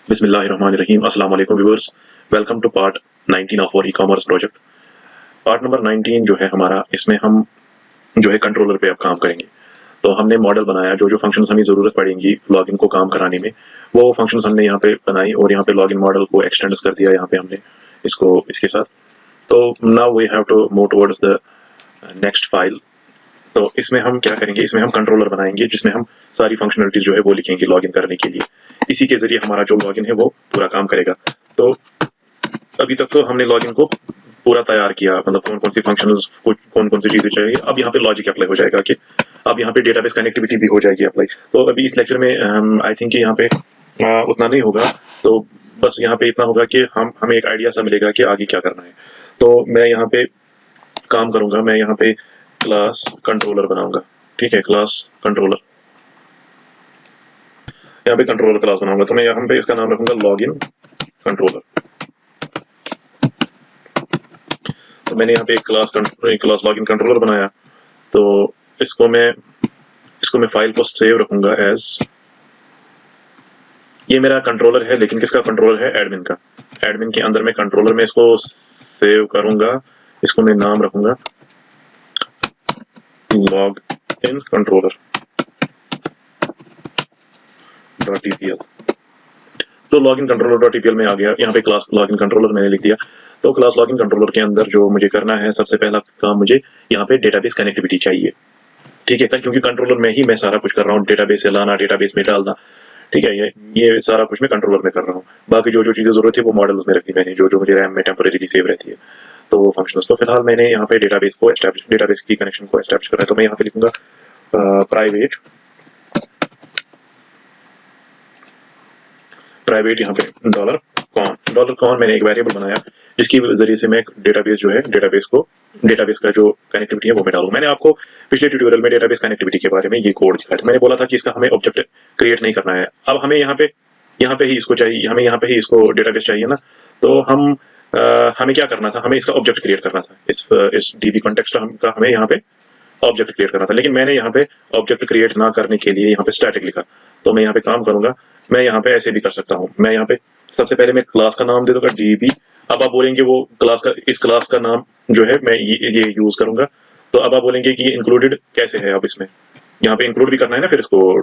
बिस्मिल्लाहिर्रहमानिर्रहीम। अस्सलाम वालेकुम viewers, welcome to part 19 of our ecommerce project. Part number 19 जो है हमारा, इसमें हम जो है कंट्रोलर पे अब काम करेंगे। तो हमने मॉडल बनाया, जो जो फंक्शंस हमें ज़रूरत पड़ेंगी लॉगिन को काम कराने में, वो फंक्शंस हमने यहाँ पे बनाई और यहाँ पे लॉगिन मॉडल को एक्सटेंड कर दिया यहाँ पे हमने इसको इसके साथ। तो now we have to move towards the next file. तो इसमें हम क्या करेंगे, इसमें हम कंट्रोलर बनाएंगे जिसमें हम सारी फंक्शनलिटी जो है वो लिखेंगे लॉगिन करने के लिए। इसी के जरिए हमारा जो लॉगिन है वो पूरा काम करेगा। तो अभी तक तो हमने लॉगिन को पूरा तैयार किया, मतलब कौन कौन सी फंक्शंस, कौन कौन सी चीजें चाहिए। अब यहाँ पे लॉजिक अप्लाई हो जाएगा कि अब यहाँ पे डेटाबेस कनेक्टिविटी भी हो जाएगी अप्लाई। तो अभी इस लेक्चर में आई थिंक यहाँ पे उतना नहीं होगा। तो बस यहाँ पे इतना होगा कि हमें एक आइडिया सा मिलेगा कि आगे क्या करना है। तो मैं यहाँ पे काम करूंगा, मैं यहाँ पे क्लास कंट्रोलर बनाऊंगा। ठीक है, क्लास कंट्रोलर, यहाँ पे कंट्रोलर क्लास बनाऊंगा। तो मैं यहाँ पे इसका नाम रखूंगा लॉगिन कंट्रोलर। तो मैंने यहाँ पे एक क्लास लॉगिन कंट्रोलर बनाया। तो इसको मैं फाइल को सेव रखूंगा एज, ये मेरा कंट्रोलर है, लेकिन किसका कंट्रोलर है? एडमिन का। एडमिन के अंदर में कंट्रोलर में इसको सेव करूंगा। इसको मैं नाम रखूंगा लॉग इन कंट्रोलर .tpl। तो लॉगिन कंट्रोलर .tpl में आ गया। यहाँ पे क्लास लॉगिन कंट्रोलर मैंने लिख दिया। तो क्लास लॉगिन कंट्रोलर के अंदर जो मुझे करना है, सबसे पहला काम मुझे यहाँ पे डेटाबेस कनेक्टिविटी चाहिए। ठीक है, क्योंकि कंट्रोलर में ही मैं सारा कुछ कर रहा हूँ, डेटाबेस से लाना, डेटाबेस में डालना। ठीक है, ये सारा कुछ मैं कंट्रोलर में कर रहा हूँ। बाकी जो जो चीजें जरूरत है वो मॉडल्स में रखी मैंने, जो जो मुझे रैम में टेम्परेरी सेव रहती है, तो वो फंक्शंस। तो फिलहाल मैंने यहाँ पे डेटाबेस की कनेक्शन को एस्टैब्लिश करा है। तो मैं यहाँ पे लिखूंगा प्राइवेट यहाँ पे $कॉन मैंने एक वेरिएबल बनाया जिसकी जरिए से मैं डेटाबेस जो है, डेटाबेस का जो कनेक्टिविटी है वो मैं डालूं। मैंने आपको पिछले ट्यूटोरियल में डेटाबेस कनेक्टिविटी के बारे में ये कोड दिखाया था। मैंने बोला था कि इसका हमें ऑब्जेक्ट क्रिएट नहीं करना है। अब हमें यहाँ पे ही इसको चाहिए, हमें यहाँ पे ही इसको डेटाबेस चाहिए ना। तो हमें क्या करना था, हमें इसका ऑब्जेक्ट क्रिएट करना था। इस डीबी कॉन्टेक्स्ट का हमें यहाँ पे ऑब्जेक्ट क्रिएट करना था, लेकिन मैंने यहाँ पे ऑब्जेक्ट क्रिएट ना करने के लिए यहाँ पे स्टैटिक लिखा। तो मैं यहाँ पे काम करूंगा, मैं यहाँ पे ऐसे भी कर सकता हूँ। मैं यहाँ पे सबसे पहले मैं क्लास का नाम दे दूंगा डीबी। अब आप बोलेंगे वो इस क्लास का नाम जो है मैं ये यूज करूंगा। तो अब आप बोलेंगे कि ये इंक्लूडेड कैसे है। अब इसमें यहाँ पे इंक्लूड भी करना है ना, फिर इसको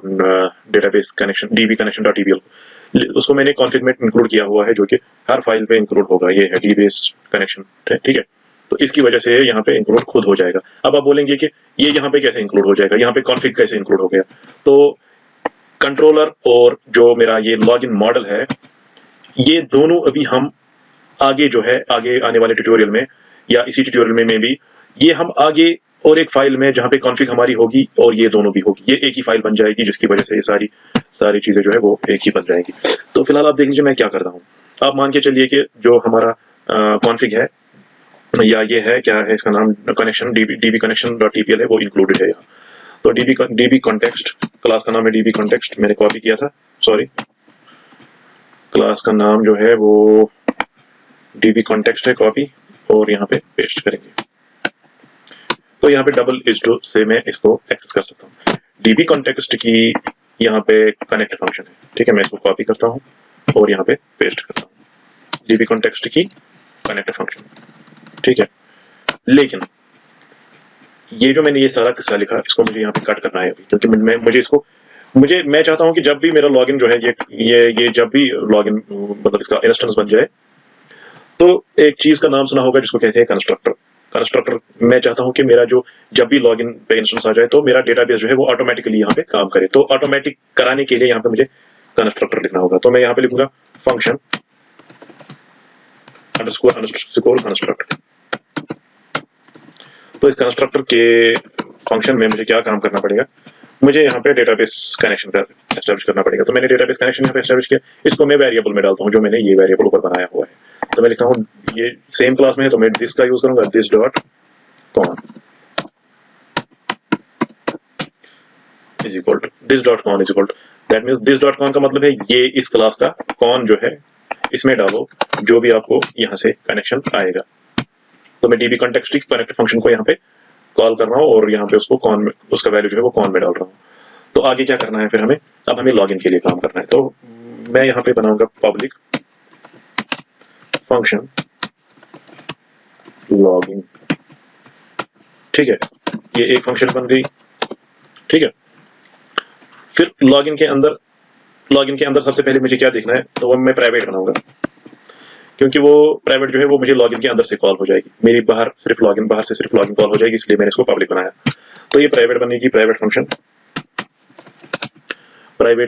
database connection dB connection .tpl उसको मैंने कॉन्फिग में इंक्लूड किया हुआ है, जो कि हर फाइल पे इंक्लूड होगा। ये है डीबेस कनेक्शन, ठीक है। तो इसकी वजह से यहाँ पे इंक्लूड खुद हो जाएगा। अब आप बोलेंगे कि ये यहाँ पे कैसे इंक्लूड हो जाएगा, यहाँ पे कॉन्फिग कैसे इंक्लूड हो गया। तो कंट्रोलर और जो मेरा ये लॉगिन मॉडल है, ये दोनों अभी हम आगे जो है, आगे आने वाले ट्यूटोरियल में या इसी ट्यूटोरियल में भी, ये हम आगे और एक फाइल में जहाँ पे कॉन्फिग हमारी होगी और ये दोनों भी होगी, ये एक ही फाइल बन जाएगी, जिसकी वजह से ये सारी चीजें जो है वो एक ही बन जाएगी। तो फिलहाल आप देख लीजिए मैं क्या कर रहा हूँ। आप मान के चलिए कि जो हमारा कॉन्फिग है, या ये है, क्या है इसका नाम, कनेक्शन डीबी कनेक्शन .tpl है, वो इंक्लूडेड है यहाँ। तो डीबी कॉन्टेक्स्ट, क्लास का नाम है डीबी कॉन्टेक्स्ट, मैंने कॉपी किया था, सॉरी। क्लास का नाम जो है वो डीबी कॉन्टेक्स्ट है, कॉपी, और यहाँ पे पेस्ट करेंगे। तो यहाँ पे डबल इज2 से मैं इसको एक्सेस कर सकता हूँ। डीबी कॉन्टेक्स्ट की यहाँ पे कनेक्ट फंक्शन है, ठीक है। मैं इसको कॉपी करता हूँ और यहाँ पे पेस्ट करता हूँ, डीबी कॉन्टेक्स्ट की कनेक्ट फंक्शन, ठीक है। लेकिन ये जो मैंने ये सारा किस्सा लिखा, इसको मुझे यहाँ पे कट करना है अभी, क्योंकि मैं चाहता हूँ कि जब भी मेरा लॉगिन जो है, ये जब भी लॉगिन मतलब इसका इंस्टेंस बन जाए, तो एक चीज का नाम सुना होगा जिसको कहते हैं कंस्ट्रक्टर। मैं चाहता हूं कि मेरा जो जब भी लॉगिन पे इंस्टेंस आ जाए, तो मेरा डेटाबेस जो है वो ऑटोमेटिकली यहाँ पे काम करे। तो ऑटोमेटिक कराने के लिए यहाँ पे मुझे कंस्ट्रक्टर लिखना होगा। तो मैं यहाँ पे लिखूंगा फंक्शन अंडरस्कोर कंस्ट्रक्ट। तो इस कंस्ट्रक्टर के फंक्शन में मुझे क्या काम करना पड़ेगा, मुझे यहाँ पे डेटाबेस कनेक्शन का एस्टैब्लिश करना पड़ेगा। तो मैंने डेटाबेस कनेक्शन यहाँ पे एस्टैब्लिश किया। इसको मैं वेरिएबल में डालता हूँ, जो मैंने ये वेरिएबल ऊपर बनाया हुआ है। तो मैं लिखता हूँ, ये सेम क्लास में है, तो मैं दिस का यूज करूंगा, this dot con is equal to that means this dot con का मतलब है ये इस क्लास का कॉन जो है, इसमें डालो जो भी आपको यहाँ से कनेक्शन आएगा। तो मैं डीबी कॉन्टेक्स्ट कनेक्ट फंक्शन को यहाँ पे कॉल कर रहा हूँ और यहाँ पे उसको कॉन में, उसका वैल्यू जो है वो कॉन में डाल रहा हूँ। तो आगे क्या करना है फिर हमें, अब हमें लॉगिन के लिए काम करना है। तो मैं यहाँ पे बनाऊंगा पब्लिक फंक्शन लॉगिन। ठीक है, ये एक फंक्शन बन गई। ठीक है, फिर लॉगिन के अंदर सबसे पहले मुझे क्या देखना है, तो वो मैं प्राइवेट बनाऊंगा, क्योंकि वो प्राइवेट जो है वो मुझे लॉगिन के अंदर से कॉल हो जाएगी, मेरी बाहर से सिर्फ लॉगिन कॉल हो जाएगी, इसलिए मैंने इसको पब्लिक बनाया। तो ये प्राइवेट बनेगी, प्राइवेट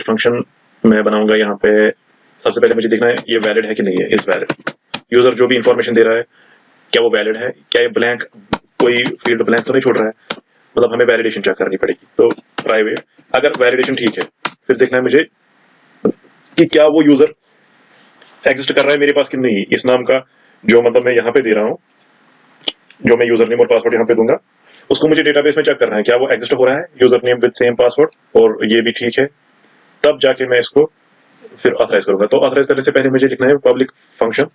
फंक्शन मैं बनाऊंगा। यहाँ पे सबसे पहले मुझे देखना है ये वैलिड है कि नहीं है। इज वैलिड, यूजर जो भी इंफॉर्मेशन दे रहा है क्या वो वैलिड है, क्या ये ब्लैंक, कोई फील्ड ब्लैंक तो नहीं छोड़ रहा है, मतलब हमें वैलिडेशन चेक करनी पड़ेगी। तो प्राइवेट, अगर वैलिडेशन ठीक है फिर देखना है मुझे कि क्या वो यूजर एग्जिस्ट कर रहा है मेरे पास कि नहीं। इस नाम का जो मतलब मैं यहाँ पे दे रहा हूँ, जो मैं यूजर नेम और पासवर्ड यहाँ पे दूंगा, उसको मुझे डेटाबेस में चेक करना है क्या वो एग्जिस्ट हो रहा है, user name with same password, और ये भी ठीक है, तब जाके मैं इसको फिर ऑथराइज करूंगा। तो ऑथराइज करने से पहले मुझे लिखना है पब्लिक फंक्शन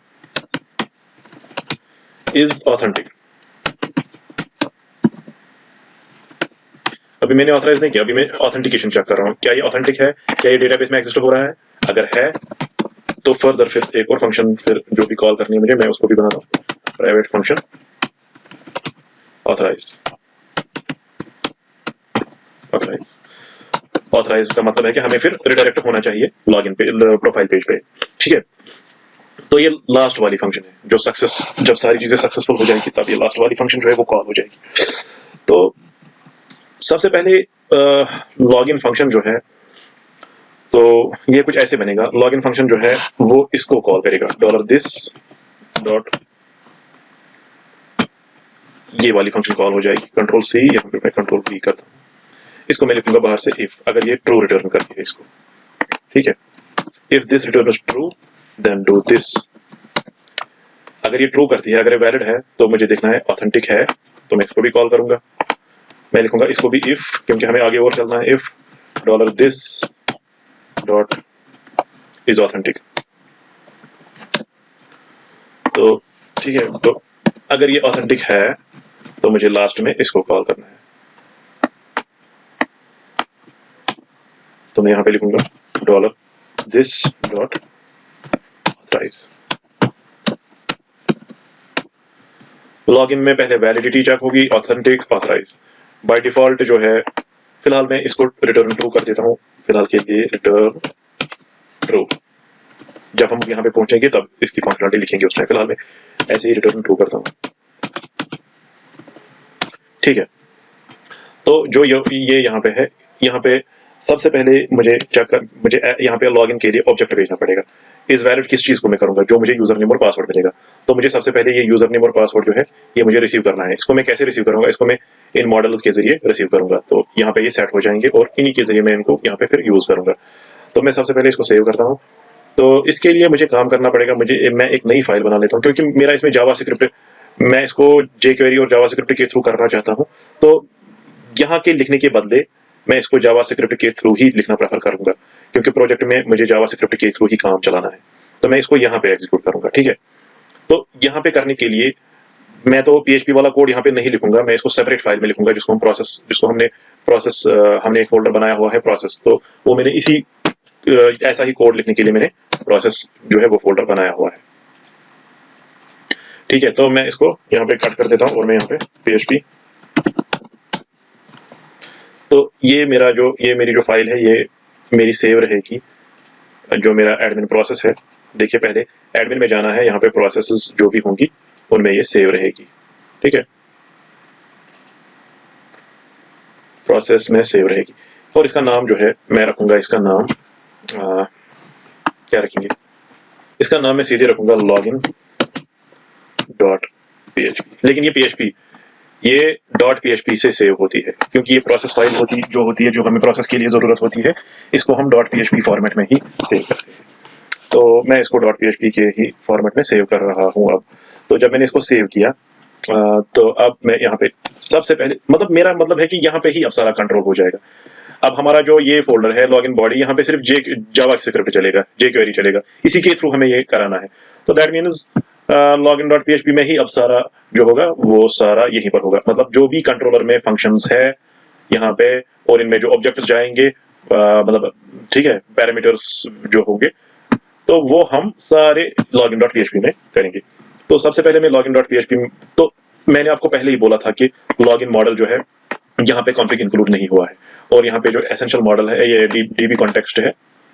इज ऑथेंटिक। अभी मैंने ऑथराइज नहीं किया, अभी मैं ऑथेंटिकेशन चेक कर रहा हूँ क्या ये ऑथेंटिक है, क्या ये डेटाबेस में एग्जिस्ट हो रहा है। अगर है तो फर्दर फिर एक और फंक्शन फिर जो भी कॉल करनी है मुझे, मैं उसको भी बनाता हूँ, प्राइवेट फंक्शन ऑथराइज। ऑथराइज का मतलब है कि हमें फिर रिडायरेक्ट होना चाहिए लॉगिन पे, प्रोफाइल पेज पे। ठीक है, तो ये लास्ट वाली फंक्शन है जो जब सारी चीजें सक्सेसफुल हो जाएगी तब ये लास्ट वाली फंक्शन जो है वो कॉल हो जाएगी। तो सबसे पहले लॉगिन फंक्शन जो है, तो ये कुछ ऐसे बनेगा। लॉगिन फंक्शन जो है वो इसको कॉल करेगा $this डॉट, ये वाली फंक्शन कॉल हो जाएगी। कंट्रोल सी, यहाँ पे मैं कंट्रोल वी करता हूँ, इसको मैं लिखूंगा बाहर से इफ, अगर ये ट्रू रिटर्न करती है इसको। ठीक है, if this return is true then do this. अगर ये ट्रू करती है, अगर ये वैलिड है, तो मुझे देखना है ऑथेंटिक है, तो मैं इसको भी कॉल करूंगा। मैं लिखूंगा इसको भी इफ, क्योंकि हमें आगे और चलना है। If $this dot is authentic. तो ठीक है, तो अगर ये ऑथेंटिक है तो मुझे लास्ट में इसको कॉल करना है। तो मैं यहाँ पे लिखूंगा $this डॉट ऑथराइज। लॉगिन में पहले वैलिडिटी चेक होगी, ऑथेंटिक, ऑथराइज। बाय डिफॉल्ट जो है, फिलहाल मैं इसको रिटर्न ट्रू कर देता हूँ, फिलहाल के लिए रिटर्न ट्रू। जब हम यहाँ पे पहुंचेंगे तब इसकी फंक्शनलिटी लिखेंगे उसमें, फिलहाल मैं ऐसे ही रिटर्न ट्रू करता हूँ। ठीक है, तो जो ये यहाँ पे है, यहाँ पे सबसे पहले मुझे यहाँ पे लॉगिन के लिए ऑब्जेक्ट भेजना पड़ेगा। इस वैलिड किस चीज को मैं करूंगा, जो मुझे यूजर नेम और पासवर्ड मिलेगा। तो मुझे सबसे पहले ये यूजर नेम और पासवर्ड जो है ये मुझे रिसीव करना है। इसको मैं कैसे रिसीव करूंगा, इसको मैं इन मॉडल्स के जरिए रिसीव करूंगा। तो यहाँ पे ये सेट हो जाएंगे और इन्हीं के जरिए मैं इनको यहाँ पे फिर यूज करूंगा। तो मैं सबसे पहले इसको सेव करता हूँ। तो इसके लिए मुझे काम करना पड़ेगा, मैं एक नई फाइल बना लेता हूँ, क्योंकि मेरा इसमें जावास्क्रिप्ट, मैं इसको jQuery और जावास्क्रिप्ट के थ्रू करना चाहता हूँ। तो यहाँ के लिखने के बदले मैं इसको जावास्क्रिप्ट के थ्रू ही लिखना प्रेफर करूंगा, क्योंकि प्रोजेक्ट में मुझे जावास्क्रिप्ट के थ्रू ही काम चलाना है। तो मैं इसको यहाँ पे एग्जीक्यूट करूंगा। ठीक है, तो यहाँ पे करने के लिए मैं तो PHP वाला कोड यहाँ पे नहीं लिखूंगा, मैं इसको सेपरेट फाइल में लिखूंगा, जिसको हमने एक फोल्डर बनाया हुआ है प्रोसेस। तो वो मैंने ऐसा ही कोड लिखने के लिए मैंने प्रोसेस जो है वो फोल्डर बनाया हुआ है। ठीक है, तो मैं इसको यहाँ पे कट कर देता हूँ और मैं यहाँ पे PHP, तो ये मेरी जो फाइल है ये मेरी सेव रहेगी, जो मेरा एडमिन प्रोसेस है। देखिए, पहले एडमिन में जाना है, यहाँ पे प्रोसेसेस जो भी होंगी उनमें ये सेव रहेगी। ठीक है, प्रोसेस में सेव रहेगी, और इसका नाम जो है मैं रखूंगा, इसका नाम क्या रखेंगे, इसका नाम मैं सीधे रखूंगा लॉगिन डॉट PHP। लेकिन ये डॉट PHP से सेव होती है, क्योंकि ये प्रोसेस फाइल होती है जो हमें प्रोसेस के लिए जरूरत होती है, इसको हम डॉट PHP फॉर्मेट में ही सेव करते हैं। तो मैं इसको डॉट PHP के ही फॉर्मेट में सेव कर रहा हूँ अब। तो जब मैंने इसको सेव किया, तो अब मैं यहाँ पे सबसे पहले मेरा मतलब है कि यहाँ पे ही अब सारा कंट्रोल हो जाएगा। अब हमारा जो ये फोल्डर है लॉगिन बॉडी, यहाँ पे सिर्फ जावास्क्रिप्ट चलेगा, jQuery चलेगा, इसी के थ्रू हमें ये कराना है। तो that means login dot PHP में ही अब सारा जो होगा वो सारा यहीं पर होगा, मतलब जो भी कंट्रोलर में फंक्शंस है यहाँ पे, और इनमें जो ऑब्जेक्ट्स जाएंगे, ठीक है, पैरामीटर्स जो होंगे तो वो हम सारे login.php में करेंगे। तो सबसे पहले मैं login.php में, तो मैंने आपको पहले ही बोला था कि लॉगिन मॉडल जो है यहाँ पे कॉन्फ़िग इंक्लूड नहीं हुआ है, और यहाँ पे जो एसेंशियल मॉडल है ये डीबी कॉन्टेक्स्ट है,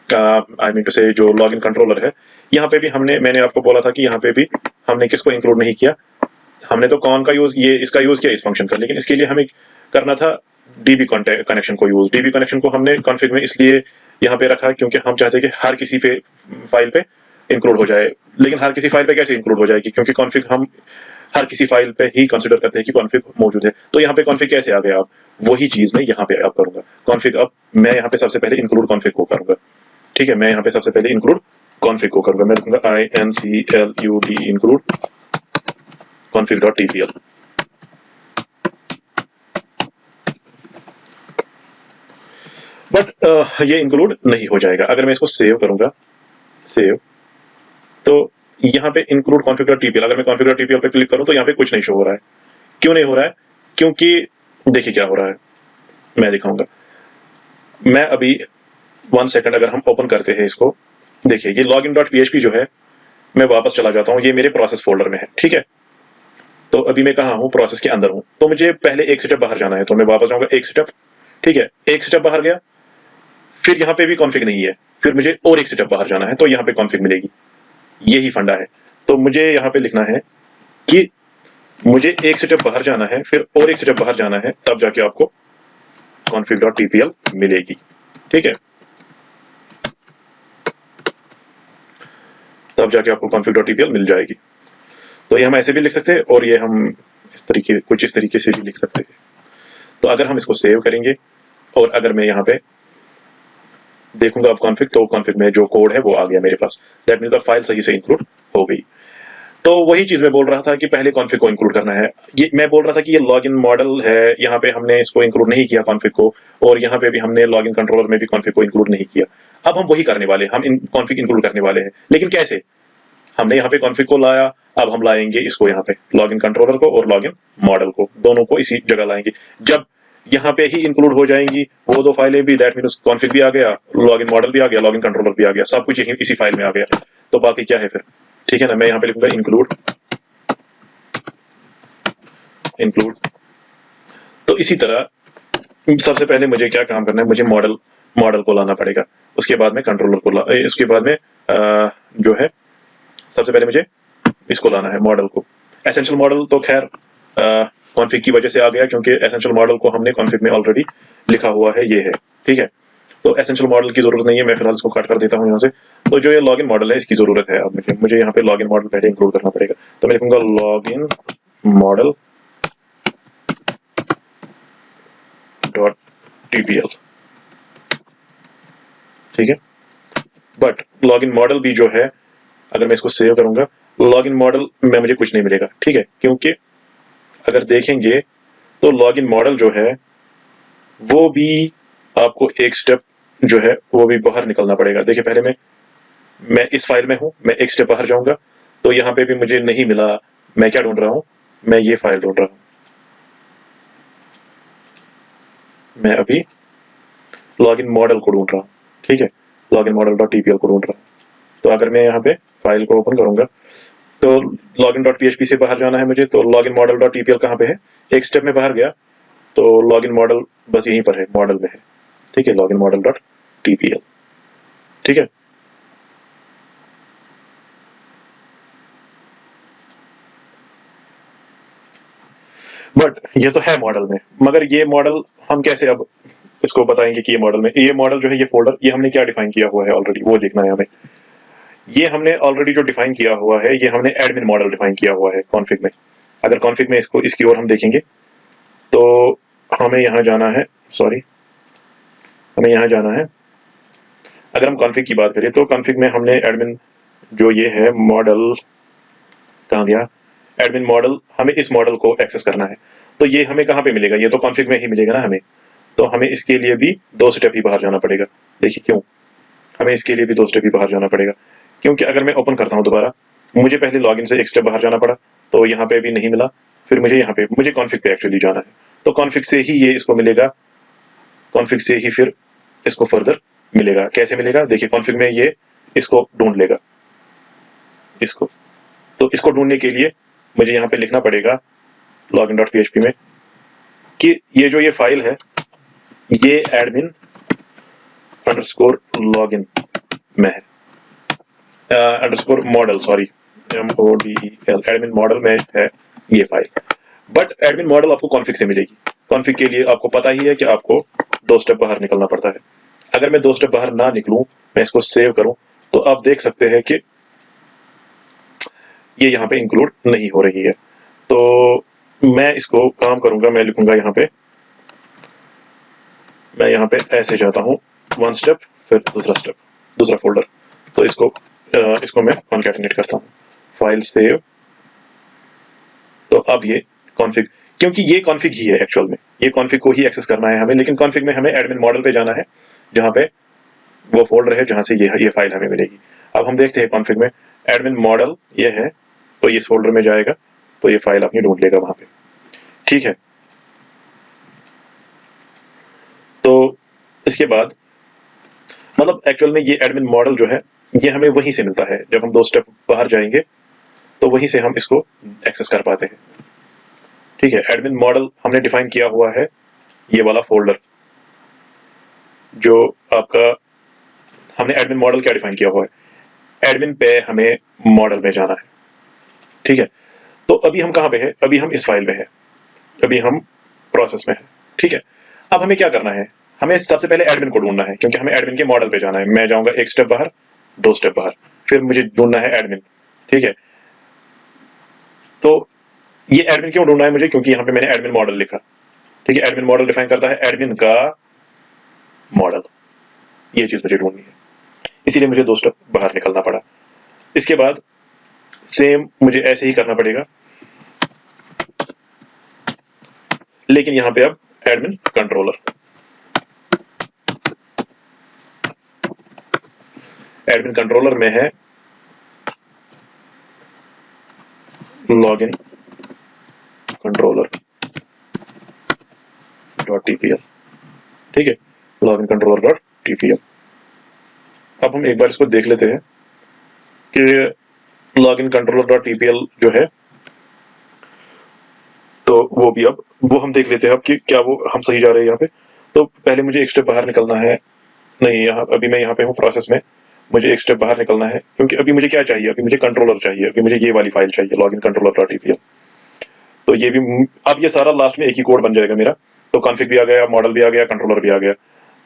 आई मीन टू से जो लॉगिन कंट्रोलर है, यहाँ पे भी मैंने आपको बोला था कि यहाँ पे भी हमने किसको इंक्लूड नहीं किया, हमने तो कॉन का यूज, ये इसका यूज किया इस फंक्शन का, लेकिन इसके लिए हमें करना था डीबी कनेक्शन को यूज। डीबी कनेक्शन को हमने कॉन्फ़िग में इसलिए यहाँ पे रखा क्योंकि हम चाहते हैं कि हर किसी पे फाइल पे इंक्लूड हो जाए, लेकिन हर किसी फाइल पे कैसे इंक्लूड हो जाएगी, क्योंकि कॉन्फ़िग हम हर किसी फाइल पे ही कंसीडर करते हैं कि कॉन्फ़िग मौजूद है। तो यहाँ पे कॉन्फ़िग कैसे आ गया, आप वही चीज मैं यहाँ पे अब करूंगा। कॉन्फ़िग, अब मैं यहाँ पे सबसे पहले इंक्लूड कॉन्फ़िग को करूंगा, ठीक है। मैं यहाँ पे सबसे पहले इंक्लूड कॉन्फ़िग को करूंगा, मैं लिखूंगा include इंक्लूड config.tpl। बट ये इंक्लूड नहीं हो जाएगा। अगर मैं इसको सेव करूंगा, सेव, तो यहाँ पे इंक्लूड config.tpl, अगर मैं config.tpl पे क्लिक करूं तो यहाँ पे कुछ नहीं शो हो रहा है। क्यों नहीं हो रहा है? क्योंकि देखिए क्या हो रहा है, मैं दिखाऊंगा। मैं अभी 1 सेकंड, अगर हम ओपन करते हैं इसको, देखिए ये login.php जो है, मैं वापस चला जाता हूँ, ये मेरे प्रोसेस फोल्डर में है, ठीक है। तो अभी मैं कहाँ हूँ, प्रोसेस के अंदर हूँ। तो मुझे पहले एक स्टेप बाहर जाना है, तो मैं वापस जाऊंगा एक स्टेप, ठीक है। एक स्टेप बाहर गया, फिर यहाँ पे भी कॉन्फ़िग नहीं है, फिर मुझे और एक स्टेप बाहर जाना है, तो यहाँ पे कॉन्फ़िग मिलेगी। यही फंडा है। तो मुझे यहाँ पे लिखना है कि मुझे एक स्टेप बाहर जाना है, फिर और एक स्टेप बाहर जाना है, तब जाके आपको config.tpl मिलेगी, ठीक है। तब जाके आपको config.tpl मिल जाएगी। तो ये हम ऐसे भी लिख सकते हैं, और ये हम इस तरीके, कुछ इस तरीके से भी लिख सकते हैं। तो अगर हम इसको सेव करेंगे, और अगर मैं यहाँ पे देखूंगा अब कॉन्फ़िग, तो कॉन्फ़िग में जो कोड है वो आ गया मेरे पास। दैट मीन्स फाइल सही से इंक्लूड हो गई। तो वही चीज मैं बोल रहा था कि पहले कॉन्फ़िग को इंक्लूड करना है। ये मैं बोल रहा था कि ये लॉगिन मॉडल है, यहाँ पे हमने इसको इंक्लूड नहीं किया कॉन्फ़िग को, और यहाँ पे भी हमने लॉगिन कंट्रोलर में भी कॉन्फ़िग को इंक्लूड नहीं किया। अब हम वही करने वाले, हम कॉन्फ़िग इंक्लूड करने वाले हैं, लेकिन कैसे? हमने यहाँ पे कॉन्फ़िग को लाया, अब हम लाएंगे इसको यहाँ पे, लॉगिन कंट्रोलर को और लॉगिन मॉडल को, दोनों को इसी जगह लाएंगे। जब यहाँ पे ही इंक्लूड हो जाएंगी वो दो फाइलें भी, दैट मीन्स कॉन्फ़िग भी आ गया, लॉगिन मॉडल भी आ गया, लॉगिन कंट्रोलर भी आ गया, सब कुछ यही इसी फाइल में आ गया। तो बाकी क्या है फिर, ठीक है ना। मैं यहाँ पे लिखूंगा इंक्लूड। तो इसी तरह सबसे पहले मुझे क्या काम करना है, मुझे मॉडल को लाना पड़ेगा, उसके बाद में कंट्रोलर को उसके बाद में जो है, सबसे पहले मुझे इसको लाना है, मॉडल को। एसेंशियल मॉडल तो खैर कॉन्फ़िग की वजह से आ गया, क्योंकि एसेंशियल मॉडल को हमने कॉन्फ़िग में ऑलरेडी लिखा हुआ है, ये है, ठीक है। तो एसेंशियल मॉडल की जरूरत नहीं है, मैं फिलहाल इसको कट कर देता हूँ यहाँ से। तो जो ये लॉगिन मॉडल है, इसकी जरूरत है। अब मुझे यहाँ पे लॉगिन मॉडल पहले इंक्लूड करना पड़ेगा, तो मैं लिखूंगा लॉगिन मॉडल डॉट टीपीएल, ठीक है। बट लॉगिन मॉडल भी जो है, अगर मैं इसको सेव करूंगा, लॉगिन मॉडल में मुझे कुछ नहीं मिलेगा, ठीक है। क्योंकि अगर देखेंगे तो लॉगिन मॉडल जो है वो भी आपको एक स्टेप जो है वो भी बाहर निकलना पड़ेगा। देखिए पहले मैं इस फाइल में हूं, मैं एक स्टेप बाहर जाऊंगा, तो यहाँ पे भी मुझे नहीं मिला। मैं क्या ढूंढ रहा हूं, मैं ये फाइल ढूंढ रहा हूं, मैं अभी लॉगिन मॉडल को ढूंढ रहा हूं, ठीक है, लॉगिन मॉडल डॉट टीपीएल को ढूंढ रहा हूं। तो अगर मैं यहाँ पे फाइल को ओपन करूंगा, तो लॉगिन डॉट पीएचपी से बाहर जाना है मुझे, तो लॉगिन मॉडल डॉट टीपीएल कहाँ पे है, एक स्टेप में बाहर गया, तो लॉगिन मॉडल बस यहीं पर है, मॉडल में है, ठीक है, लॉगिन मॉडल डॉट टीपीएल, ठीक है। बट ये तो है मॉडल में, मगर ये मॉडल हम कैसे अब इसको बताएंगे कि ये मॉडल में, ये मॉडल जो है, ये फोल्डर, ये हमने क्या डिफाइन किया हुआ है ऑलरेडी, वो देखना है हमें। ये हमने ऑलरेडी जो डिफाइन किया हुआ है, ये हमने एडमिन मॉडल डिफाइन किया हुआ है कॉन्फ़िग में। अगर कॉन्फ़िग में इसकी ओर हम देखेंगे, तो हमें यहाँ जाना है, सॉरी, हमें यहाँ जाना है। अगर हम कॉन्फ़िग की बात करें, तो कॉन्फ़िग में हमने एडमिन जो ये है मॉडल, कहाँ गया एडमिन मॉडल, हमें इस मॉडल को एक्सेस करना है। तो ये हमें कहाँ पे मिलेगा, ये तो कॉन्फ़िग में ही मिलेगा ना हमें। तो हमें इसके लिए भी 2 स्टेप ही बाहर जाना पड़ेगा। देखिए क्यों, हमें इसके लिए भी 2 स्टेप ही बाहर जाना पड़ेगा, क्योंकि अगर मैं ओपन करता हूँ दोबारा, मुझे पहले लॉगिन से एक स्टेप बाहर जाना पड़ा, तो यहाँ पे भी नहीं मिला, फिर मुझे यहाँ पे, मुझे कॉन्फ़िग पे एक्चुअली जाना है, तो कॉन्फ़िग से ही ये इसको मिलेगा, कॉन्फ़िग से ही फिर इसको फर्दर मिलेगा। कैसे मिलेगा, देखिए कॉन्फ़िग में ये इसको ढूंढ लेगा, इसको। तो इसको ढूंढने के लिए मुझे यहाँ पे लिखना पड़ेगा login.php में कि ये फाइल है ये admin अंडरस्कोर लॉगिन में है, underscore model, sorry MODEL, admin model में है ये फाइल। बट एडमिन मॉडल आपको कॉन्फ़िग से मिलेगी। कॉन्फ़िग के लिए आपको पता ही है कि आपको 2 स्टेप बाहर निकलना पड़ता है। अगर मैं 2 स्टेप बाहर ना निकलूं, मैं इसको सेव करूं, तो आप देख सकते हैं कि ये यहाँ पे इंक्लूड नहीं हो रही है। तो मैं इसको काम करूंगा, मैं लिखूंगा यहाँ पे, मैं यहाँ पे ऐसे जाता हूँ 1 स्टेप, फिर दूसरा स्टेप, दूसरा फोल्डर। तो इसको मैं कॉन्कैटिनेट करता हूँ, फाइल सेव। तो अब ये कॉन्फ़िग, क्योंकि ये कॉन्फ़िग ही है एक्चुअल में, ये कॉन्फ़िग को ही एक्सेस करना है हमें, लेकिन कॉन्फ़िग में हमें एडमिन मॉडल पे जाना है, जहाँ पे वो फोल्डर है जहाँ से ये फाइल हमें मिलेगी। अब हम देखते हैं कॉन्फ़िग में एडमिन मॉडल ये है, तो ये इस फोल्डर में जाएगा, तो ये फाइल अपनी ढूंढ लेगा वहां पे, ठीक है। तो इसके बाद मतलब एक्चुअल में ये एडमिन मॉडल जो है ये हमें वहीं से मिलता है, जब हम 2 स्टेप बाहर जाएंगे तो वहीं से हम इसको एक्सेस कर पाते हैं, ठीक है। एडमिन मॉडल हमने डिफाइन किया हुआ है, ये वाला फोल्डर जो आपका, हमने एडमिन मॉडल क्या डिफाइन किया हुआ है, एडमिन पे हमें मॉडल में जाना है, ठीक है। तो अभी हम कहाँ पे है, अभी हम इस फाइल में है, अभी हम प्रोसेस में है, ठीक है। अब हमें क्या करना है, हमें सबसे पहले एडमिन को ढूंढना है, क्योंकि हमें एडमिन के मॉडल पे जाना है। मैं जाऊंगा 1 स्टेप बाहर, 2 स्टेप बाहर, फिर मुझे ढूंढना है एडमिन, ठीक है। तो ये एडमिन क्यों ढूंढना है मुझे, क्योंकि यहाँ पे मैंने एडमिन मॉडल लिखा, ठीक है। एडमिन मॉडल डिफाइन करता है एडमिन का मॉडल, ये चीज मुझे ढूंढनी है, इसीलिए मुझे 2 स्टेप बाहर निकलना पड़ा। इसके बाद सेम मुझे ऐसे ही करना पड़ेगा, लेकिन यहाँ पे अब एडमिन कंट्रोलर, एडमिन कंट्रोलर में है लॉगिन कंट्रोलर .tpl, ठीक है, लॉगिन कंट्रोलर .tpl। अब हम एक बार इसको देख लेते हैं कि लॉगिन कंट्रोलर .tpl जो है, तो वो भी अब वो हम देख लेते हैं अब कि क्या वो हम सही जा रहे हैं यहाँ पे। तो पहले मुझे 1 स्टेप बाहर निकलना है, नहीं यहाँ अभी मैं यहाँ पे हूँ प्रोसेस में, मुझे 1 स्टेप बाहर निकलना है, क्योंकि अभी मुझे क्या चाहिए, अभी मुझे कंट्रोलर चाहिए, अभी मुझे ये वाली फाइल चाहिए लॉगिन कंट्रोलर .tpl। तो ये भी अब ये सारा लास्ट में एक ही कोड बन जाएगा मेरा। तो कॉन्फ़िग भी आ गया, मॉडल भी आ गया, कंट्रोलर भी आ गया।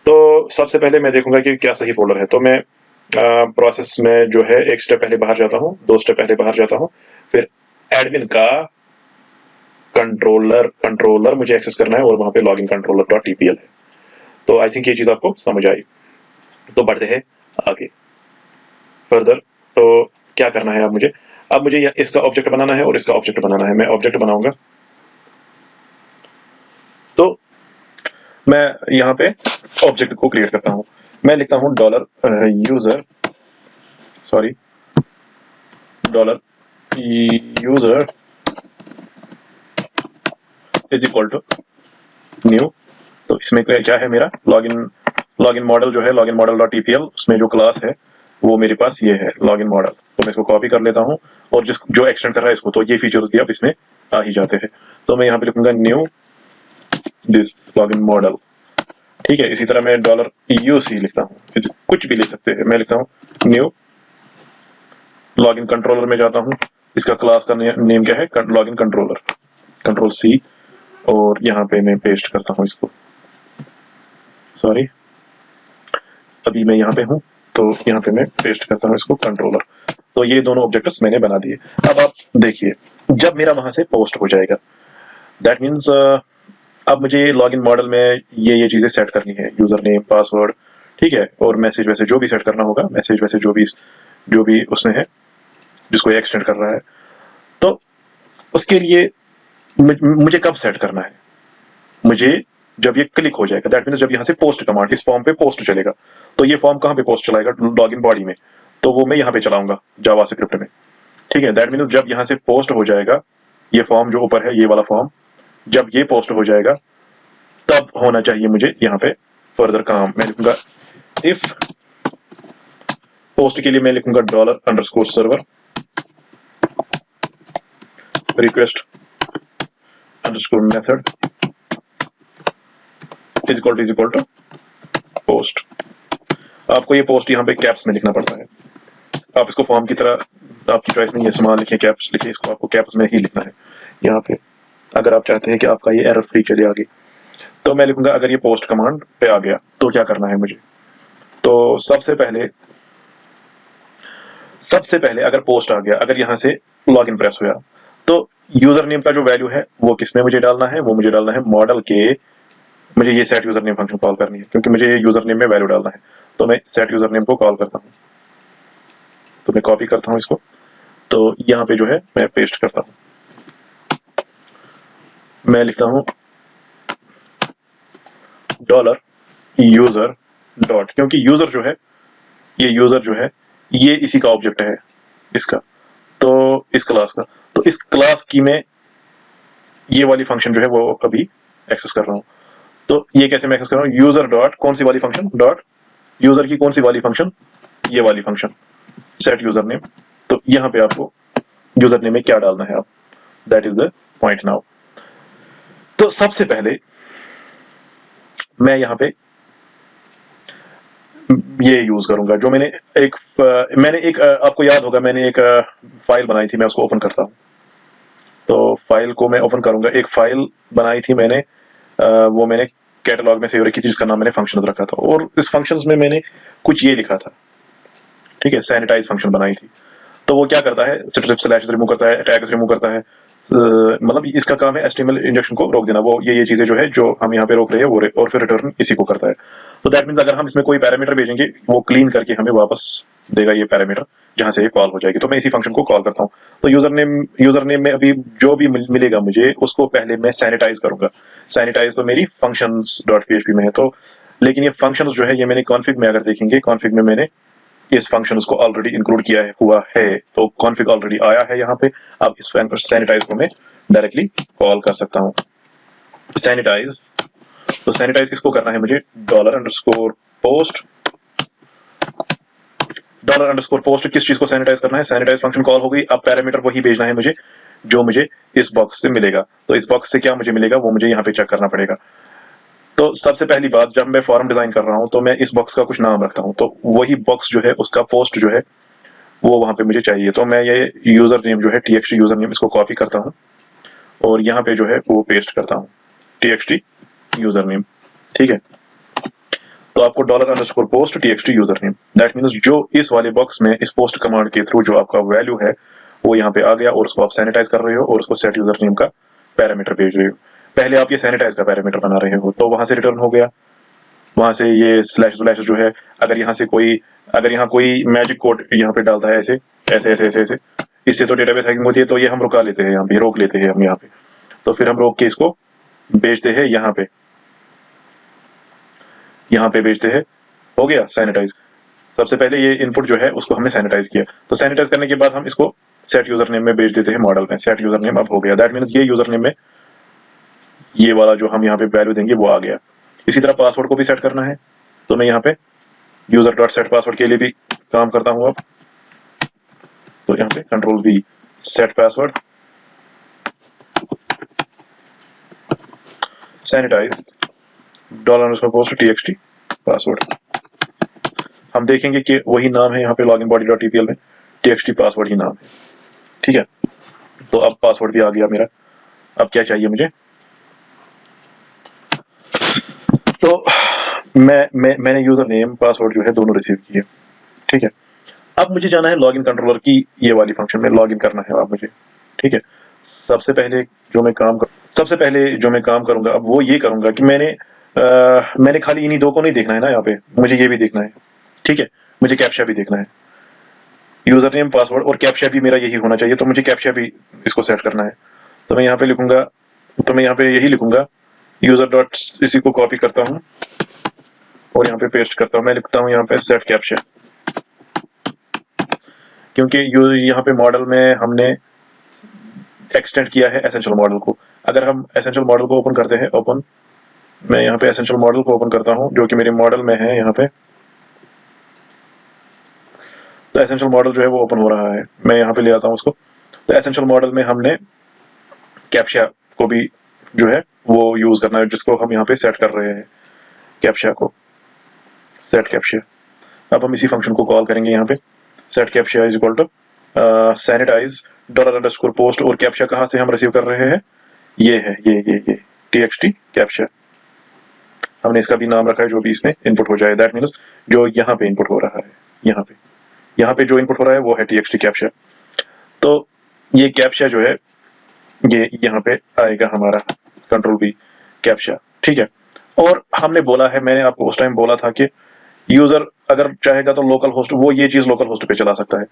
तो सबसे पहले मैं देखूंगा कि क्या सही फोल्डर है। तो मैं प्रोसेस में जो है 1 स्टेप पहले बाहर जाता हूँ, 2 स्टेप पहले बाहर जाता हूँ, फिर एडमिन का कंट्रोलर मुझे एक्सेस करना है, और वहां पे लॉगिन कंट्रोलर .tpl है। तो आई थिंक ये चीज आपको समझ आई। तो बढ़ते हैं आगे फर्दर। तो क्या करना है अब मुझे इसका ऑब्जेक्ट बनाना है और इसका ऑब्जेक्ट बनाना है। मैं ऑब्जेक्ट बनाऊंगा, तो मैं यहाँ पे ऑब्जेक्ट को क्रिएट करता हूँ। मैं लिखता हूँ $user, sorry $user is equal to new. तो इसमें क्या है मेरा लॉगिन मॉडल जो है, लॉगिन मॉडल .tpl, उसमें जो क्लास है वो मेरे पास ये है लॉगिन मॉडल। तो मैं इसको कॉपी कर लेता हूँ, और जो एक्सटेंड कर रहा है इसको, तो ये फीचर्स भी अब इसमें आ ही जाते हैं। तो मैं यहाँ पे लिखूंगा न्यू दिस लॉगिन मॉडल, ठीक है। इसी तरह मैं $UC लिखता हूँ, कुछ भी लिख सकते हैं। मैं लिखता हूँ न्यू लॉगिन कंट्रोलर में जाता हूँ, इसका क्लास का नेम क्या है, लॉगिन कंट्रोलर, कंट्रोल C, और यहाँ पे मैं पेस्ट करता हूँ इसको, सॉरी अभी मैं यहाँ पे हूँ, तो यहाँ पे मैं पेस्ट करता हूँ इसको कंट्रोलर। तो ये दोनों ऑब्जेक्ट्स मैंने बना दिए। अब आप देखिए, जब मेरा वहां से पोस्ट हो जाएगा, दैट मीन्स अब मुझे लॉगिन मॉडल में ये चीजें सेट करनी है, यूजर नेम, पासवर्ड, ठीक है, और मैसेज वैसे जो भी सेट करना होगा, मैसेज वैसे जो भी उसमें है, जिसको एक्सटेंड कर रहा है। तो उसके लिए मुझे कब सेट करना है, मुझे जब ये क्लिक हो जाएगा, दैट मीन्स जब यहाँ से पोस्ट कमांड इस फॉर्म पे पोस्ट चलेगा। तो ये फॉर्म कहाँ पे पोस्ट चलाएगा, लॉगिन बॉडी में, तो वो मैं यहाँ पे चलाऊंगा जावा स्क्रिप्ट में, ठीक है। दैट मीन्स जब यहाँ से पोस्ट हो जाएगा, ये फॉर्म जो ऊपर है, ये वाला फॉर्म, जब ये पोस्ट हो जाएगा तब होना चाहिए मुझे यहाँ पे फर्दर काम। मैं लिखूंगा इफ पोस्ट के लिए मैं लिखूंगा $_server request _method is equal to post. आपको ये पोस्ट यहाँ पे कैप्स में लिखना पड़ता है। आप इसको फॉर्म की तरह आपकी चॉइस में ये स्मॉल लिखे कैप्स लिखे, इसको आपको कैप्स में ही लिखना है यहाँ पे, अगर आप चाहते हैं कि आपका ये एरर फ्री चले आगे। तो मैं लिखूंगा अगर ये पोस्ट कमांड पे आ गया तो क्या करना है मुझे। तो सबसे पहले अगर पोस्ट आ गया, अगर यहाँ से लॉग इन प्रेस हुआ, तो यूजर नेम का जो वैल्यू है वो किसमें मुझे डालना है, वो मुझे डालना है मॉडल के, मुझे ये set user name function call करनी है क्योंकि मुझे ये यूजर नेम में वैल्यू डालना है। तो मैं सेट यूजर नेम को कॉल करता हूँ, तो मैं कॉपी करता हूँ इसको, तो यहाँ पे जो है मैं पेस्ट करता हूँ। मैं लिखता हूँ $user डॉट, क्योंकि यूजर जो है ये इसी का ऑब्जेक्ट है इसका, तो इस क्लास का, तो इस क्लास की मैं ये वाली फंक्शन जो है वो अभी एक्सेस कर रहा हूँ। तो ये कैसे मैं एक्सेस कर रहा हूँ, यूजर डॉट कौन सी वाली फंक्शन, डॉट यूजर की कौन सी वाली फंक्शन, ये वाली फंक्शन सेट यूजर नेम। तो यहाँ पे आपको यूजर नेम में क्या डालना है आप, that is the point now. तो सबसे पहले मैं यहाँ पे ये यूज करूंगा जो मैंने एक आपको याद होगा मैंने एक फाइल बनाई थी, मैं उसको ओपन करता हूँ। तो फाइल को मैं ओपन करूंगा, एक फाइल बनाई थी मैंने, वो मैंने कैटलॉग में सेव रखी थी जिसका नाम मैंने फंक्शंस रखा था, और इस फंक्शंस में मैंने कुछ ये लिखा था, ठीक है, सैनिटाइज फंक्शन बनाई थी। तो वो क्या करता है, स्ट्रिप स्लैशेस रिमूव करता है, टैग्स रिमूव करता है, मतलब इसका काम है HTML इंजेक्शन को रोक देना। वो ये चीजें जो है जो हम यहाँ पे रोक रहे हैं वो और फिर रिटर्न इसी को करता है। तो दैट मींस अगर हम इसमें कोई पैरामीटर भेजेंगे वो क्लीन करके हमें वापस देगा ये पैरामीटर जहां से ये कॉल हो जाएगी। तो मैं इसी फंक्शन को कॉल करता हूँ। तो यूजर नेम में अभी जो भी मिलेगा मुझे उसको पहले मैं सैनिटाइज करूंगा। सैनिटाइज तो मेरी functions.php में है, तो लेकिन ये फंक्शंस जो है ये मैंने कॉन्फिग में अगर देखेंगे, कॉन्फिग में मैंने इस फंक्शन को ऑलरेडी इंक्लूड किया हुआ है, तो कॉन्फिग ऑलरेडी आया है यहाँ पे। अब इस सैनिटाइज को मैं डायरेक्टली कॉल कर सकता हूँ, सैनिटाइज। तो सैनिटाइज किसको करना है मुझे, $_post $_post किस चीज को सैनिटाइज करना है, सैनिटाइज फंक्शन कॉल हो गई। अब पैरामीटर वही भेजना है मुझे जो मुझे इस बॉक्स से मिलेगा। तो इस बॉक्स से क्या मुझे मिलेगा वो मुझे यहाँ पे चेक करना पड़ेगा। तो सबसे पहली बात, जब मैं फॉर्म डिजाइन कर रहा हूँ तो मैं इस बॉक्स का कुछ नाम रखता हूँ, तो वही बॉक्स जो है उसका पोस्ट जो है वो वहां पे मुझे चाहिए। तो मैं ये यूजर नेम जो है txt यूजर नेम, इसको कॉपी करता हूँ और यहाँ पे जो है वो पेस्ट करता हूँ txt यूजर नेम, ठीक है। तो आपको $_post txt user name, that means जो इस वाले बॉक्स में इस पोस्ट कमांड के थ्रू जो आपका वैल्यू है वो यहाँ पे आ गया और उसको आप सैनिटाइज कर रहे हो और उसको सेट यूजर नेम का पैरामीटर भेज रहे हो। पहले आप ये सैनिटाइज का पैरामीटर बना रहे हो, तो वहां से रिटर्न हो गया, वहां से ये स्लैश जो है, अगर यहाँ कोई मैजिक कोड यहाँ पे डालता है ऐसे ऐसे ऐसे ऐसे ऐसे, इससे तो डेटाबेस हैकिंग होती है, तो ये हम रुका लेते हैं, यहाँ पे रोक लेते हैं हम यहाँ पे। तो फिर हम रोक के इसको भेजते हैं यहाँ पे भेजते हैं, हो गया सैनिटाइज। सबसे पहले ये इनपुट जो है उसको हमने सैनिटाइज किया, तो सैनिटाइज करने के बाद हम इसको सेट यूजर नेम में भेज देते हैं मॉडल में। सेट यूजर नेम अब हो गया, दैट मीन्स ये यूजर नेम में ये वाला जो हम यहाँ पे वैल्यू देंगे वो आ गया। इसी तरह पासवर्ड को भी सेट करना है, तो मैं यहाँ पे user.set पासवर्ड के लिए भी काम करता हूँ अब। तो यहाँ पे Ctrl+V set password, sanitize $_post txt password. हम देखेंगे कि वही नाम है यहाँ पे लॉगिन body.tpl में, txt पासवर्ड ही नाम है, ठीक है। तो अब पासवर्ड भी आ गया मेरा। अब क्या चाहिए मुझे, तो मैंने यूजर नेम पासवर्ड जो है दोनों रिसीव किए, ठीक है। अब मुझे जाना है लॉगिन कंट्रोलर की ये वाली फंक्शन में, लॉगिन करना है अब मुझे, ठीक है। सबसे पहले जो मैं काम करूंगा अब वो ये करूंगा कि मैंने खाली इन्हीं दो को नहीं देखना है ना, यहाँ पे मुझे ये भी देखना है, ठीक है। मुझे कैप्चा भी देखना है, यूजर नेम पासवर्ड और कैप्चा भी मेरा यही होना चाहिए, तो मुझे कैप्चा भी इसको सेट करना है। तो मैं यहाँ पे लिखूंगा, तो मैं यहाँ पे यही लिखूंगा यूजर डॉट, इसी को कॉपी करता हूँ और यहाँ पे पेस्ट करता हूँ। मैं लिखता हूँ यहाँ पे सेट कैप्चा, क्योंकि यहाँ पे मॉडल में हमने एक्सटेंड किया है एसेंशियल मॉडल को। अगर हम एसेंशियल मॉडल को ओपन करते हैं, ओपन, मैं यहाँ पे एसेंशियल मॉडल को ओपन करता हूँ जो कि मेरे मॉडल में है यहाँ पे। तो एसेंशियल मॉडल जो है वो ओपन हो रहा है। मैं यहाँ पे ले आता हूँ उसको। तो एसेंशियल मॉडल में हमने कैप्चा को भी जो है वो यूज करना है, जिसको हम यहाँ पे सेट कर रहे हैं, कैप्चा को, सेट कैप्चा। अब हम इसी फंक्शन को कॉल करेंगे यहाँ पे, set captcha is equal to sanitize $_post, और कैप्चा कहाँ से हम रिसीव कर रहे हैं, ये है ये txt कैप्चा। हमने इसका भी नाम रखा है जो भी इसमें इनपुट हो जाए, दैट मीन्स जो यहाँ पे इनपुट हो रहा है, यहाँ पे जो इनपुट हो रहा है वो है txt कैप्चा। तो ये कैप्चा जो है ये यहाँ पे आएगा हमारा कंट्रोल बी कैप्चा, ठीक है। और हमने बोला है, मैंने आपको उस टाइम बोला था कि यूजर अगर चाहेगा तो लोकल होस्ट, वो ये चीज लोकल होस्ट पे चला सकता है।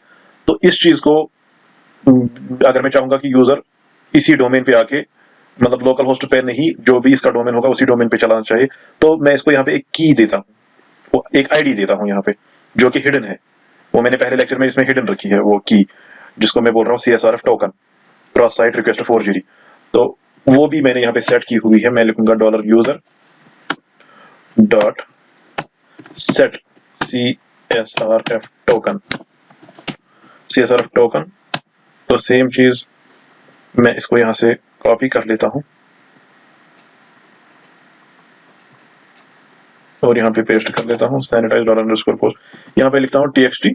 तो इस चीज को अगर मैं चाहूंगा कि यूजर इसी डोमेन पे आके, मतलब लोकल होस्ट पे नहीं, जो भी इसका डोमेन होगा उसी डोमेन पे चलाना चाहिए, तो मैं इसको यहाँ पे एक की देता हूँ, एक आईडी देता हूँ यहाँ पे, जो कि हिडन है। वो मैंने पहले लेक्चर में इसमें हिडन रखी है वो की, जिसको मैं बोल रहा हूँ CSRF token, cross site request forgery. तो वो भी मैंने यहाँ पे सेट की हुई है। मैं लिखूंगा $user dot set CSRF token. तो सेम चीज मैं इसको यहां से कॉपी कर लेता हूं और यहाँ पे पेस्ट कर लेता हूँ, सैनिटाइज $_पोस्ट। यहाँ पे लिखता हूँ txt,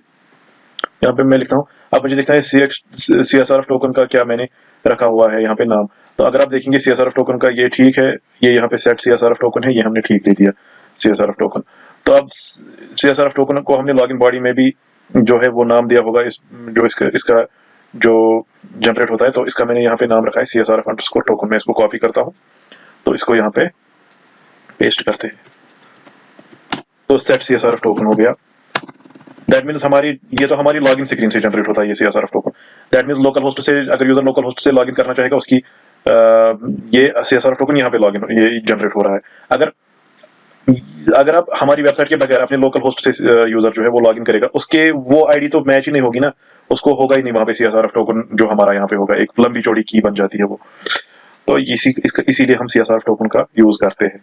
यहाँ पे मैं लिखता हूँ, अब मुझे दिखता है CSRF टोकन का क्या मैंने रखा हुआ है यहाँ पे नाम। तो अगर आप देखेंगे CSRF टोकन का ये ठीक है, ये यहाँ पे सेट CSRF टोकन है, ये हमने ठीक दे दिया CSRF टोकन। तो अब CSRF टोकन को हमने लॉगिन बॉडी में भी जो है वो नाम दिया होगा, इसका जो जनरेट होता है। तो इसका मैंने यहाँ पे नाम रखा है CSRF टोकन। मैं इसको कॉपी करता हूँ, तो इसको यहाँ पे पेस्ट करते हैं, तो सेट CSRF टोकन हो गया। दैट मीन्स ये तो हमारी लॉगिन स्क्रीन से जनरेट होता है ये CSRF token. That means local host से, अगर यूजर लोकल होस्ट से लॉगिन करना चाहेगा, उसकी ये CSRF टोकन यहाँ पे लॉगिन ये जनरेट हो रहा है। अगर आप हमारी वेबसाइट के बगैर अपने लोकल होस्ट से यूजर जो है वो लॉगिन करेगा, उसके वो आईडी तो मैच ही नहीं होगी ना, उसको होगा ही नहीं वहां पे CSRF टोकन जो हमारा यहाँ पे होगा, एक लंबी चौड़ी की बन जाती है वो। तो इसीलिए हम CSRF टोकन का यूज करते हैं।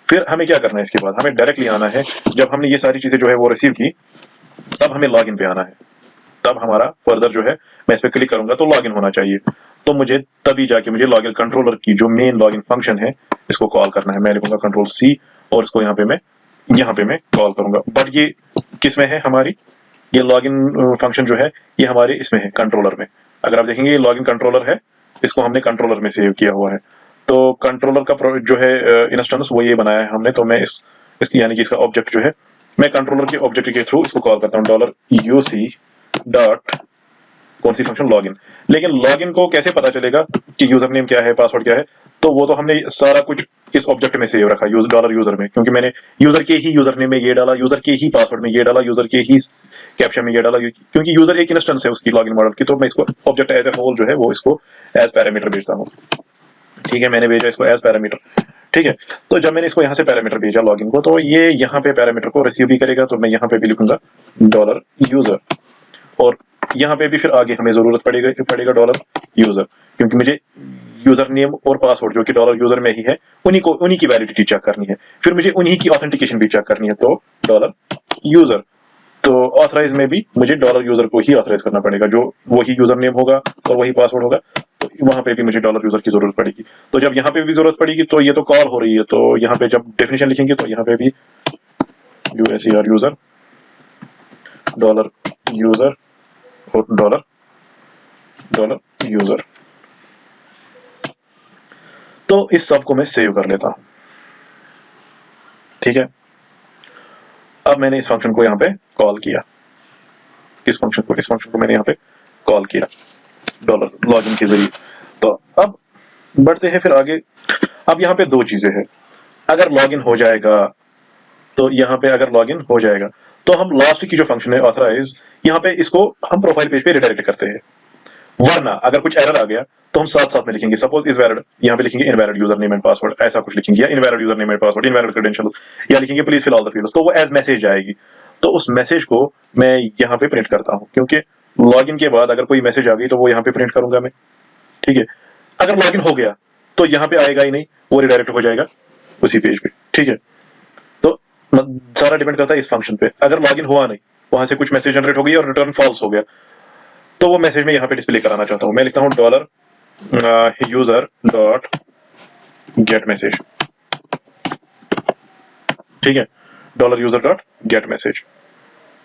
फिर हमें क्या करना है, इसके बाद हमें डायरेक्टली आना है, जब हमने ये सारी चीजें जो है वो रिसीव की, तब हमें लॉगिन पे आना है। तब हमारा फर्दर जो है, मैं इस पे क्लिक करूंगा तो लॉगिन होना चाहिए। तो मुझे तभी जाके मुझे लॉगिन कंट्रोलर की जो मेन लॉगिन फंक्शन है, इसको कॉल करना है। मैं लिखूंगा कंट्रोल C और इसको यहाँ पे मैं कॉल करूंगा। बट ये किस में है हमारी, ये लॉगिन फंक्शन जो है ये हमारे इसमें है, कंट्रोलर में। अगर आप देखेंगे ये लॉगिन कंट्रोलर है, इसको हमने कंट्रोलर में सेव किया हुआ है। तो कंट्रोलर का जो है इंस्टेंस वो ये बनाया है हमने। तो मैं इसकी यानी कि इसका ऑब्जेक्ट जो है, मैं कंट्रोलर के ऑब्जेक्ट के थ्रू इसको कॉल करता हूँ $uc डॉट कौन सी फंक्शन, लॉगिन। लेकिन लॉगिन को कैसे पता चलेगा कि यूजर नेम क्या है, पासवर्ड क्या है, तो वो तो हमने सारा कुछ इस ऑब्जेक्ट में सेव रखा $user में, क्योंकि मैंने यूजर के ही यूजर नेम में ये डाला, यूजर के ही पासवर्ड में ये डाला, यूजर के ही कैप्चा में ये डाला, क्योंकि यूजर एक इंस्टेंस है उसकी लॉगिन मॉडल की। तो मैं इसको ऑब्जेक्ट एज ए होल जो है वो इसको एज पैरामीटर भेजता हूँ। ठीक है, मैंने भेजा इसको एज पैरामीटर। ठीक है, तो जब मैंने इसको यहाँ से पैरामीटर भेजा लॉगिन को, तो ये यहाँ पे पैरामीटर को रिसीव भी करेगा। तो मैं यहाँ पे भी लिखूंगा $user, और यहाँ पे भी फिर आगे हमें जरूरत पड़ेगा $user, क्योंकि मुझे यूजर नेम और पासवर्ड जो कि $user में ही है, उन्हीं की वैलिडिटी चेक करनी है। फिर मुझे उन्हीं की ऑथेंटिकेशन भी चेक करनी है, तो $user। तो ऑथराइज में भी मुझे $user को ही ऑथराइज करना पड़ेगा, जो वही यूजर नेम होगा और वही पासवर्ड होगा। तो वहां पे भी मुझे $user की जरूरत पड़ेगी। तो जब यहाँ पे भी जरूरत पड़ेगी, तो ये तो कॉल हो रही है, तो यहाँ पे जब डेफिनेशन लिखेंगे तो यहाँ पे भी $user और $user। तो इस सब को मैं सेव कर लेता हूं। ठीक है, अब मैंने इस फंक्शन को यहाँ पे कॉल किया, इस फंक्शन को मैंने यहाँ पे कॉल किया $login के जरिए। तो अब बढ़ते हैं फिर आगे। अब यहाँ पे दो चीजें हैं। अगर लॉगिन हो जाएगा, तो यहाँ पे अगर लॉगिन हो जाएगा तो हम लास्ट की जो फंक्शन है ऑथराइज, यहाँ पे इसको हम प्रोफाइल पेज पे रिडायरेक्ट करते हैं। वरना अगर कुछ एरर आ गया तो हम साथ साथ में लिखेंगे, सपोज इज वैलिड, यहाँ पे लिखेंगे invalid user name and password, ऐसा कुछ लिखेंगे, या invalid user name and password, invalid credentials, या लिखेंगे please fill all the fields. तो वो एज मैसेज आएगी। तो उस मैसेज को मैं यहाँ पे प्रिंट करता हूँ, क्योंकि लॉगिन के बाद अगर कोई मैसेज आ गई तो वो यहाँ पे प्रिंट करूंगा मैं। ठीक है, अगर लॉगिन हो गया तो यहाँ पे आएगा ही नहीं, वो रिडायरेक्ट हो जाएगा उसी पेज पे। ठीक है, तो सारा डिपेंड करता है इस फंक्शन पे। अगर लॉगिन हुआ नहीं वहां से कुछ मैसेज जनरेट हो गई और रिटर्न फॉल्स हो गया, तो वो मैसेज मैं यहाँ पे डिस्प्ले कराना चाहता हूँ। मैं लिखता हूँ dollar user dot get message, ठीक है, dollar user dot get message.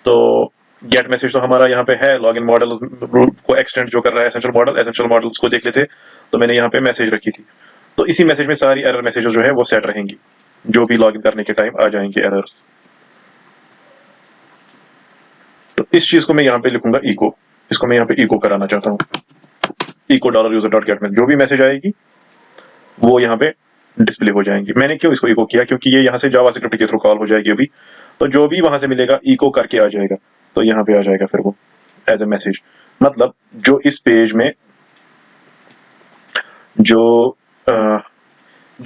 तो गेट मैसेज तो हमारा यहाँ पे है, लॉगिन मॉडल को एक्सटेंड जो कर रहा है एसेंशियल मॉडल्स को देख लेते, तो मैंने यहाँ पे मैसेज रखी थी। तो इसी मैसेज में सारी एरर मैसेजेस जो है वो सेट रहेंगी, जो भी लॉगिन करने के टाइम आ जाएंगे एरर्स। तो इस चीज को मैं यहाँ पे लिखूंगा इको, इसको मैं यहाँ पे इको कराना चाहता हूँ, echo dollar user dot get message. जो भी मैसेज आएगी वो यहाँ पे डिस्प्ले हो जाएंगी। मैंने क्यों इसको इको किया, क्योंकि ये यहाँ से जावास्क्रिप्ट के थ्रू कॉल हो जाएगी अभी, तो जो भी वहां से मिलेगा इको करके आ जाएगा, तो यहाँ पे आ जाएगा फिर वो एज ए मैसेज। मतलब जो इस पेज में जो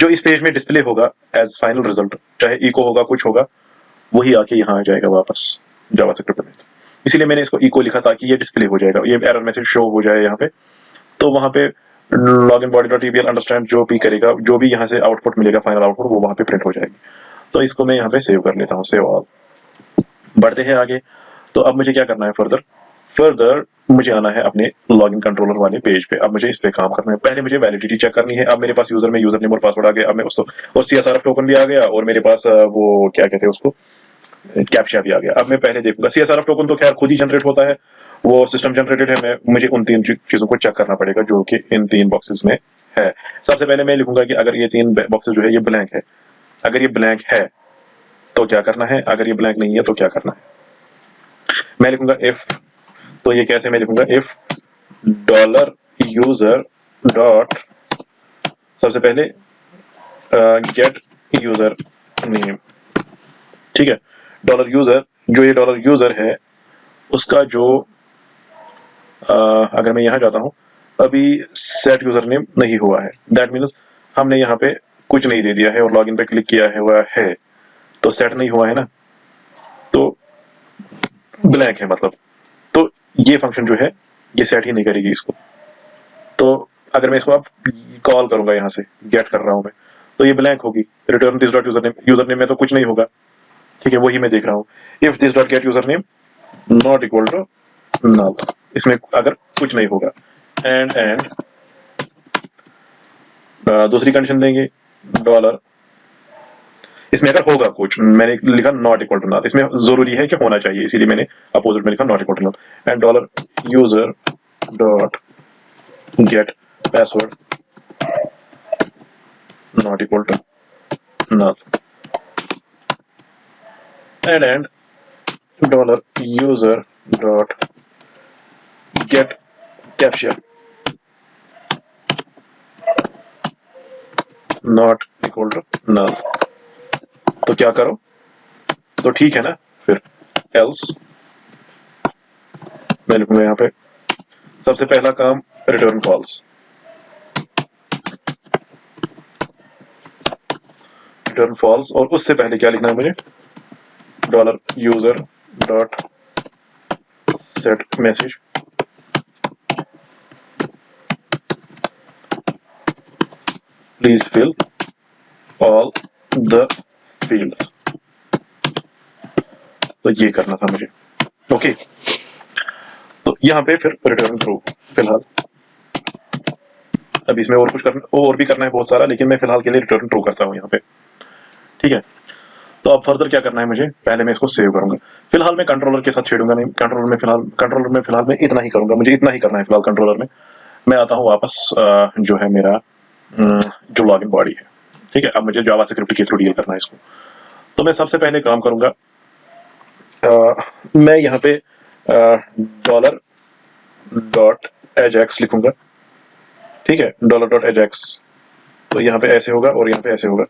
इस पेज में डिस्प्ले होगा एज फाइनल रिजल्ट, चाहे इको होगा कुछ होगा, वही आके यहाँ आ जाएगा वापस जावास्क्रिप्ट में। इसीलिए मैंने इसको इको लिखा ताकि ये डिस्प्ले हो जाएगा, ये एरर मैसेज शो हो जाए यहाँ पे। तो वहां पे लॉगिन बॉडी डॉट ईबीएल अंडरस्टैंड जो भी करेगा, जो भी यहाँ से आउटपुट मिलेगा फाइनल आउटपुट, वो वहां पे प्रिंट हो जाएगी। तो इसको मैं यहाँ पे सेव कर लेता हूँ, सेव ऑल। बढ़ते हैं आगे। तो अब मुझे क्या करना है फर्दर मुझे आना है अपने लॉगिन कंट्रोलर वाले पेज पे। अब मुझे इस पे काम करना है। पहले मुझे वैलिडिटी चेक करनी है। अब मेरे पास यूजर में यूजर नेम और पासवर्ड आ गया, अब मैं उसको, और सीएसआरएफ टोकन भी आ गया, और मेरे पास वो क्या कहते हैं उसको, कैप्चा भी आ गया। अब मैं पहले देखूंगा, सीएसआरएफ टोकन तो खैर खुद ही जनरेट होता है, वो सिस्टम जनरेटेड है। मुझे उन तीन चीजों को चेक करना पड़ेगा जो कि इन तीन बॉक्सेस में है। सबसे पहले मैं लिखूंगा कि अगर ये तीन बॉक्सेस जो है ये ब्लैंक है, अगर ये ब्लैंक है तो क्या करना है, अगर ये ब्लैंक नहीं है तो क्या करना है। मैं लिखूंगा इफ, तो ये कैसे मैं लिखूंगा, इफ डॉलर यूजर डॉट, सबसे पहले गेट यूजर नेम, ठीक है, डॉलर यूजर, जो ये डॉलर यूजर है उसका जो अगर मैं यहां जाता हूं, अभी सेट यूजर नेम नहीं हुआ है, दैट मीन्स हमने यहाँ पे कुछ नहीं दे दिया है और लॉगिन पे क्लिक किया है हुआ है, तो सेट नहीं हुआ है ना, तो ब्लैंक है मतलब। तो ये फंक्शन जो है ये सेट ही नहीं करेगी इसको। तो अगर मैं इसको अब कॉल करूंगा, यहाँ से गेट कर रहा हूं मैं, तो ये ब्लैंक होगी। Return this dot user name में तो कुछ नहीं होगा, ठीक है, वही मैं देख रहा हूँ। If this dot get user name not equal to null, इसमें अगर कुछ नहीं होगा, एंड दूसरी कंडीशन देंगे डॉलर, इसमें अगर होगा कुछ, मैंने लिखा नॉट इक्वल टू नल, इसमें जरूरी है कि होना चाहिए, इसीलिए मैंने अपोजिट में लिखा not equal to null, and dollar user dot get password not equal to null, and dollar user dot get captcha not equal to null. तो क्या करो, तो ठीक है ना, फिर एल्स मैं लिखूंगा यहाँ पे सबसे पहला काम रिटर्न फॉल्स, रिटर्न फॉल्स, और उससे पहले क्या लिखना है मुझे, dollar user dot set message please fill all the fields. तो ये करना था मुझे, ओके। तो यहाँ पे फिर रिटर्न ट्रू, फिलहाल अब इसमें और कुछ करना, और भी करना है बहुत सारा, लेकिन मैं फिलहाल के लिए रिटर्न ट्रू करता हूँ यहाँ पे, ठीक है। तो अब फर्दर क्या करना है मुझे, पहले मैं इसको सेव करूंगा। फिलहाल मैं कंट्रोलर के साथ छेड़ूंगा नहीं, कंट्रोलर में फिलहाल मैं इतना ही करूंगा, मुझे इतना ही करना है फिलहाल कंट्रोलर में। मैं आता हूँ वापस जो है मेरा जो लॉगिन बॉडी है, ठीक है। अब मुझे जावास्क्रिप्ट के थ्रू डील करना है इसको। तो मैं सबसे पहले काम करूंगा, मैं यहाँ पे डॉलर डॉट एजेक्स लिखूंगा, ठीक है, डॉलर डॉट एजेक्स। तो यहाँ पे ऐसे होगा और यहाँ पे ऐसे होगा,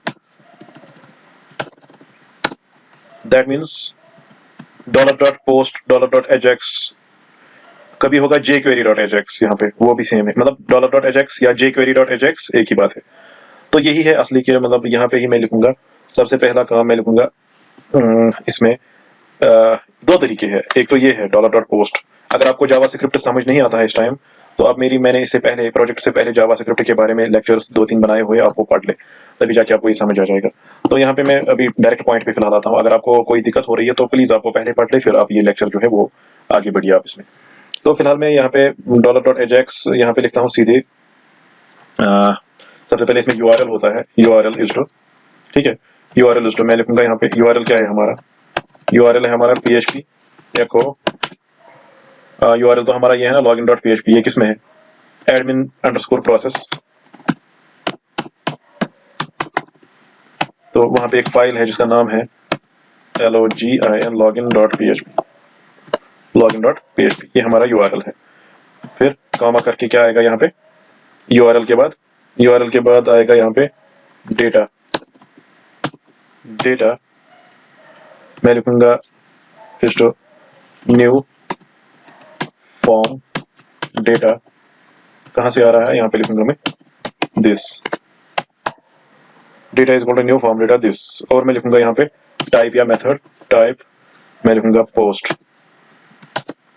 that means dollar dot post dollar dot Ajax, कभी होगा जे क्वेरी डॉट एजेक्स, यहाँ पे वो भी सेम है, मतलब डॉलर डॉट एजेक्स या जे क्वेरी डॉट एजेक्स एक ही बात है। तो यही है असली के, मतलब यहाँ पे ही मैं लिखूंगा सबसे पहला काम मैं लिखूंगा। इसमें दो तरीके हैं, एक तो ये है डॉलर डॉट पोस्ट। अगर आपको जावास्क्रिप्ट समझ नहीं आता है इस टाइम, तो अब मैंने इससे पहले प्रोजेक्ट से पहले जावा स्क्रिप्ट के बारे में लेक्चर्स 2-3 बनाए हुए, आप वो पढ़ ले, तभी जाके आपको ये समझ आ जाएगा। तो यहाँ पे मैं अभी डायरेक्ट पॉइंट पे फिलहाल आता हूँ। अगर आपको कोई दिक्कत हो रही है तो प्लीज आपको पहले पढ़ ले, फिर आप ये लेक्चर जो है वो आगे बढ़िए आप इसमें। तो फिलहाल मैं यहाँ पे $.ajax यहाँ पे लिखता हूँ सीधे। सबसे पहले इसमें URL होता है, URL इज टू, ठीक है, URL इज टू मैं लिखूंगा यहाँ पे URL क्या है हमारा, URL है हमारा PHP echo URL तो हमारा ये है ना login.php, ये किसमें है, admin_process। तो वहां पे एक फाइल है जिसका नाम है login login.php, ये हमारा URL है। फिर कॉमा करके क्या आएगा यहाँ पे, URL के बाद आएगा यहाँ पे डेटा मैं लिखूंगा न्यू फॉर्म डेटा, कहां से आ रहा है, यहाँ पे लिखूंगा मैं this data is equal to new form data this, और मैं लिखूंगा यहाँ पे टाइप या मेथड, टाइप मैं लिखूंगा पोस्ट,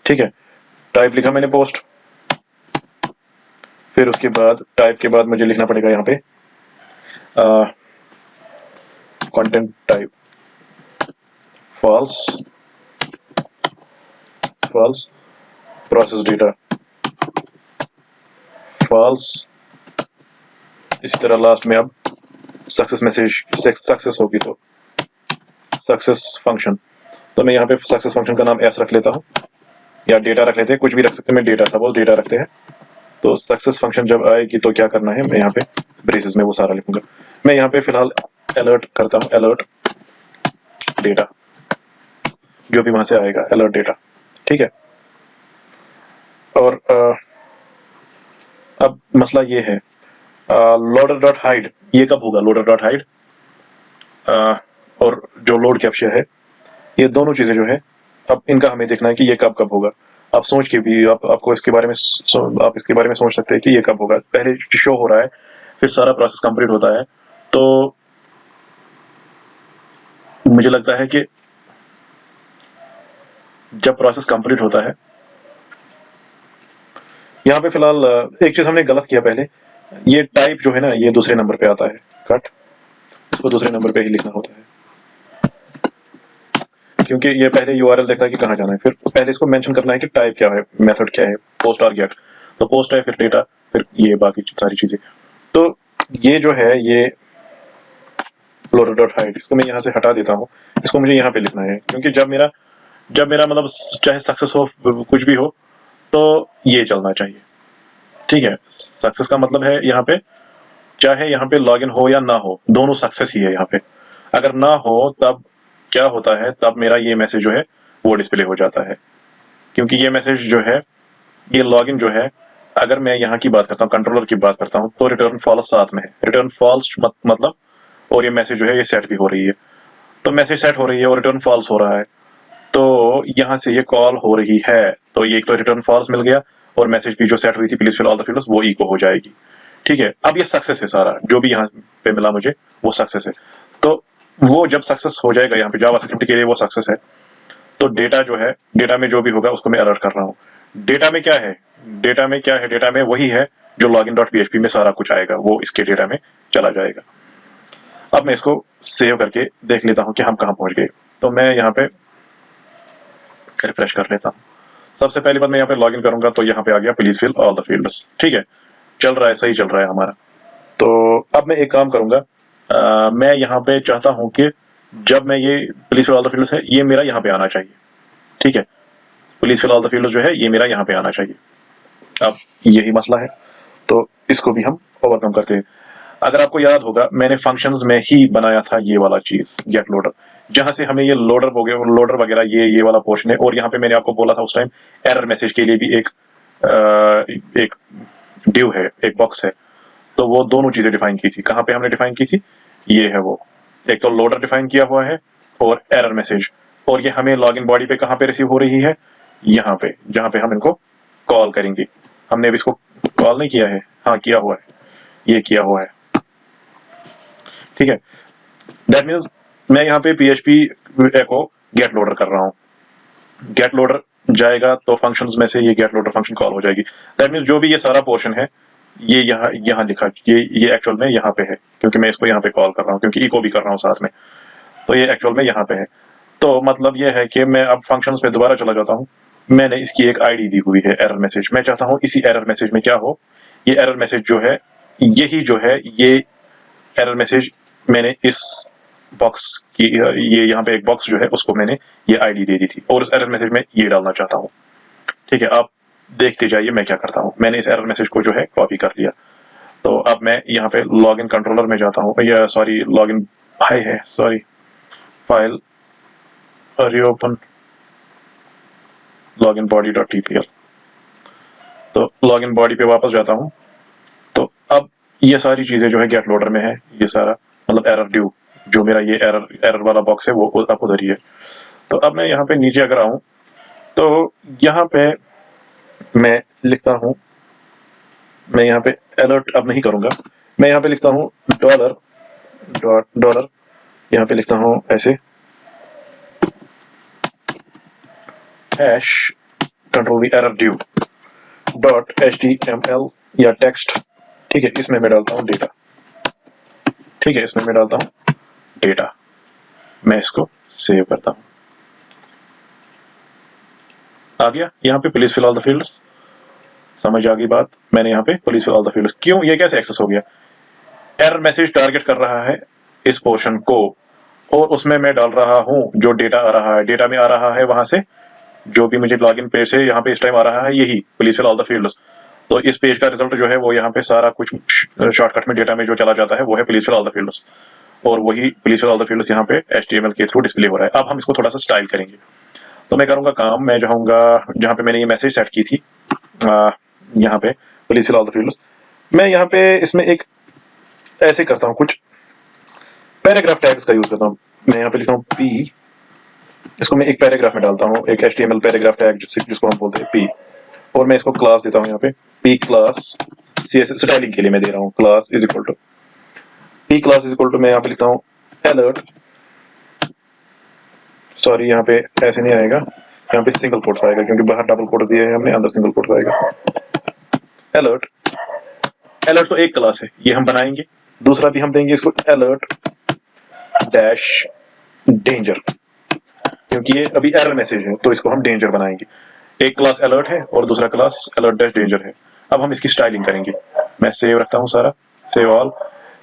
ठीक है, टाइप लिखा मैंने पोस्ट। फिर उसके बाद टाइप के बाद मुझे लिखना पड़ेगा यहाँ पे content type false process data false, इसी तरह लास्ट में अब सक्सेस मैसेज, सक्सेस होगी तो सक्सेस फंक्शन, तो मैं यहाँ पे सक्सेस फंक्शन का नाम एस रख लेता हूँ, या डेटा रख लेते हैं, कुछ भी रख सकते हैं, मैं डेटा सपोज डेटा रखते हैं। तो सक्सेस फंक्शन जब आएगी तो क्या करना है, मैं यहाँ पे ब्रेसेस में वो सारा लिखूंगा। मैं यहाँ पे फिलहाल अलर्ट करता हूँ, अलर्ट डेटा, जो भी वहां से आएगा अलर्ट डेटा, ठीक है। और अब मसला ये है loader.hide, ये कब होगा loader.hide और जो लोड कैप्चर है, ये दोनों चीजें जो है अब इनका हमें देखना है कि ये कब होगा। आप सोच के भी आपको इसके बारे में आप इसके बारे में सोच सकते हैं कि ये कब होगा। पहले शो हो रहा है, फिर सारा प्रोसेस कंप्लीट होता है, तो मुझे लगता है कि जब प्रोसेस कंप्लीट होता है, यहाँ पे फिलहाल एक चीज हमने गलत किया पहले, ये टाइप जो है ना ये दूसरे नंबर पे आता है, कट इसको दूसरे नंबर पे ही लिखना होता है, क्योंकि ये पहले URL देखता है कि कहाँ जाना है, फिर पहले इसको मेंशन करना है कि टाइप क्या है, मेथड क्या है, पोस्ट और गेट, तो पोस्ट है, फिर डेटा, फिर ये बाकी सारी चीजें। तो ये जो है ये loader.hide, इसको मैं यहाँ से हटा देता हूँ, इसको मुझे यहाँ पे लिखना है, क्योंकि जब मेरा मतलब चाहे सक्सेस हो कुछ भी हो तो ये चलना चाहिए, ठीक है। सक्सेस का मतलब है यहाँ पे चाहे यहाँ पे लॉगिन हो या ना हो, दोनों सक्सेस ही है यहाँ पे। अगर ना हो तब क्या होता है, तब मेरा ये मैसेज जो है वो डिस्प्ले हो जाता है, क्योंकि ये मैसेज जो है, ये लॉगिन जो है, अगर मैं यहाँ की बात करता हूँ, कंट्रोलर की बात करता हूँ, तो रिटर्न फॉल्स साथ में है, रिटर्न फॉल्स मतलब, और ये मैसेज जो है ये सेट भी हो रही है, तो मैसेज सेट हो रही है और रिटर्न फॉल्स हो रहा है, तो यहाँ से ये कॉल हो रही है, तो ये एक तो रिटर्न फॉल्स मिल गया, और मैसेज भी जो सेट हुई थी please fill all the fields वो इको हो जाएगी, ठीक है। अब ये सक्सेस है, सारा जो भी यहाँ पे मिला मुझे वो सक्सेस है। तो वो जब सक्सेस हो जाएगा यहाँ पे जावा स्क्रिप्ट के लिए वो सक्सेस है, तो डेटा जो है, डेटा में जो भी होगा उसको मैं अलर्ट कर रहा हूँ। डेटा में क्या है, डेटा में वही है जो login.php में सारा कुछ आएगा वो इसके डेटा में चला जाएगा। अब मैं इसको सेव करके देख लेता हूँ कि हम कहाँ पहुंच गए। तो मैं यहाँ पे रिफ्रेश कर लेता हूँ। सबसे पहली बात मैं यहाँ पे लॉगिन करूंगा तो यहाँ पे आ गया please fill all the fields, ठीक है, चल रहा है, सही चल रहा है हमारा। तो अब मैं एक काम करूंगा, मैं यहाँ पे चाहता हूँ कि जब मैं ये please fill all the fields है ये मेरा यहाँ पे आना चाहिए, ठीक है, please fill all the fields जो है ये मेरा यहाँ पे आना चाहिए। अब यही मसला है, तो इसको भी हम ओवरकम करते हैं। अगर आपको याद होगा मैंने फंक्शंस में ही बनाया था ये वाला चीज गेट लोडर, जहां से हमें ये लोडर हो गया, लोडर वगैरह ये वाला पोर्शन है, और यहाँ पे मैंने आपको बोला था उस टाइम एरर मैसेज के लिए भी एक ड्यू है, एक बॉक्स है, तो वो दोनों चीजें डिफाइन की थी। कहाँ पे हमने डिफाइन की थी, ये है वो, एक तो लोडर डिफाइन किया हुआ है और एरर मैसेज, और ये हमें लॉगिन बॉडी पे कहाँ पे रिसीव हो रही है, यहाँ पे, जहाँ पे हम इनको कॉल करेंगे। हमने अभी इसको कॉल नहीं किया है, हाँ किया हुआ है, ये किया हुआ है, ठीक है। दैट मीन्स मैं यहाँ पे PHP echo गेट लोडर कर रहा हूँ। गेट लोडर जाएगा तो फंक्शंस में से ये गेट लोडर फंक्शन कॉल हो जाएगी। दैट मीन्स जो भी ये सारा पोर्शन है ये यहाँ लिखा, ये एक्चुअल में यहाँ पे है, क्योंकि मैं इसको यहाँ पे कॉल कर रहा हूँ, क्योंकि इको भी कर रहा हूँ साथ में, तो ये एक्चुअल में यहाँ पे है। तो मतलब ये है कि मैं अब फंक्शंस पे दोबारा चला जाता हूँ। मैंने इसकी एक आईडी दी हुई है एरर मैसेज। मैं चाहता हूँ इसी एरर मैसेज में क्या हो, ये एरर मैसेज जो है यही जो है, ये एरर मैसेज मैंने इस बॉक्स की, ये यहाँ पे एक बॉक्स जो है उसको मैंने ये आईडी दे दी थी, और इस एरर मैसेज में ये डालना चाहता हूँ। ठीक है, आप देखते जाइए मैं क्या करता हूँ। मैंने इस एरर मैसेज को जो है कॉपी कर लिया। तो अब मैं यहाँ पे लॉगिन कंट्रोलर में जाता हूँ, या सॉरी लॉगिन हाई है, sorry file reopen login body.tpl। तो लॉगिन बॉडी पे वापस जाता हूँ। तो अब ये सारी चीजें जो है गेट लोडर में है, ये सारा मतलब एरर ड्यू, जो मेरा ये एरर वाला बॉक्स है वो अब उधर ही है। तो अब मैं यहाँ पे नीचे अगर आऊँ तो यहाँ पे मैं लिखता हूँ, मैं यहाँ पे अलर्ट अब नहीं करूंगा, मैं यहाँ पे लिखता हूँ डॉलर, यहाँ पे लिखता हूँ ऐसे hash control we error due .html या टेक्स्ट। ठीक है, इसमें मैं डालता हूँ डेटा। ठीक है, इसमें मैं डालता हूँ डेटा। मैं इसको सेव करता हूँ। आ गया यहाँ पे please fill all the fields. समझ आ गई बात। मैंने यहाँ पे please fill all the fields, क्यों, ये कैसे एक्सेस हो गया? एरर मैसेज टारगेट कर रहा है इस पोर्शन को, और उसमें मैं डाल रहा हूँ जो डेटा आ रहा है। डेटा में आ रहा है वहां से जो भी मुझे लॉगिन पेज से यहाँ पे इस टाइम आ रहा है, यही please fill all the fields. तो इस पेज का रिजल्ट जो है वो यहाँ पे सारा कुछ शॉर्टकट में डेटा में जो चला जाता है वो है please fill all the fields, और वही please fill all the fields यहाँ पे HTML के थ्रू डिस्प्ले हो रहा है। अब हम इसको थोड़ा सा स्टाइल करेंगे। तो मैं करूंगा काम, मैं जाऊंगा जहाँ पे मैंने ये मैसेज सेट की थी, यहाँ पे please fill all the fields. मैं यहाँ पे इसमें एक ऐसे करता हूँ, कुछ पैराग्राफ टैग्स का यूज करता हूँ। मैं यहाँ पे लिखता हूँ पी, इसको मैं एक पैराग्राफ में डालता हूँ, एक HTML पैराग्राफ टैग जिसको हम बोलते हैं पी, और मैं इसको क्लास देता हूँ यहाँ पे पी क्लास, CSS स्टाइलिंग के लिए मैं दे रहा हूँ class is equal to P class is equal to, मैं यहाँ पे लिखता हूँ अलर्ट, सॉरी यहाँ पे ऐसे नहीं आएगा, यहाँ पे सिंगल कोट्स आएगा क्योंकि बाहर डबल कोट्स दिए हैं हमने, अंदर सिंगल कोट्स आएगा। अलर्ट, अलर्ट तो एक क्लास है, ये हम बनाएंगे। दूसरा भी हम देंगे इसको अलर्ट डैश डेंजर, क्योंकि ये अभी एरर मैसेज है तो इसको हम डेंजर बनाएंगे। एक क्लास अलर्ट है और दूसरा क्लास अलर्ट डैश डेंजर है। अब हम इसकी स्टाइलिंग करेंगे। मैं सेव रखता हूँ सारा, सेव ऑल,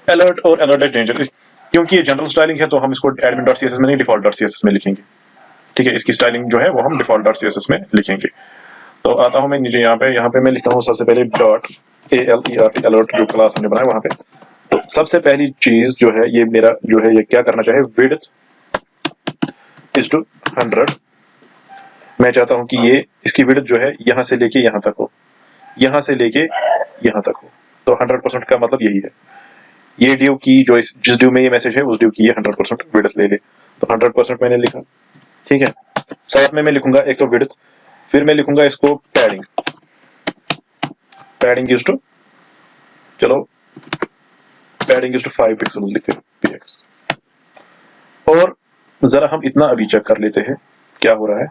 अलर्ट और अलर्ट डैश डेंजर, क्योंकि ये जनरल स्टाइलिंग है तो हम इसको admin.css में नहीं default.css में लिखेंगे। ठीक है, इसकी स्टाइलिंग जो है वो हम default.css में लिखेंगे। तो आता हूँ मैं नीचे यहाँ पे मैं लिखता हूँ सबसे पहले .alert, अलर्ट जो क्लास हमने बनाया वहां पे। तो सबसे पहली चीज जो है ये मेरा जो है ये क्या करना चाहे, विड्थ इज टू 100। मैं चाहता हूं कि ये इसकी विड्थ जो है यहां से लेके यहां तक हो, यहां से लेके यहां तक हो। तो 100% का मतलब यही है। ये ड्यू की जो जिस ड्यू में ये मैसेज है उस ड्यू की ये 100% विड्थ ले ले। तो 100% मैंने लिखा। ठीक है, साथ में मैं लिखूंगा एक तो विड्थ, फिर मैं लिखूंगा इसको पैडिंग, पैडिंग इज टू, चलो पैडिंग इज टू 5 पिक्सल लिखते हैं px। और जरा हम इतना अभी चेक कर लेते हैं क्या हो रहा है।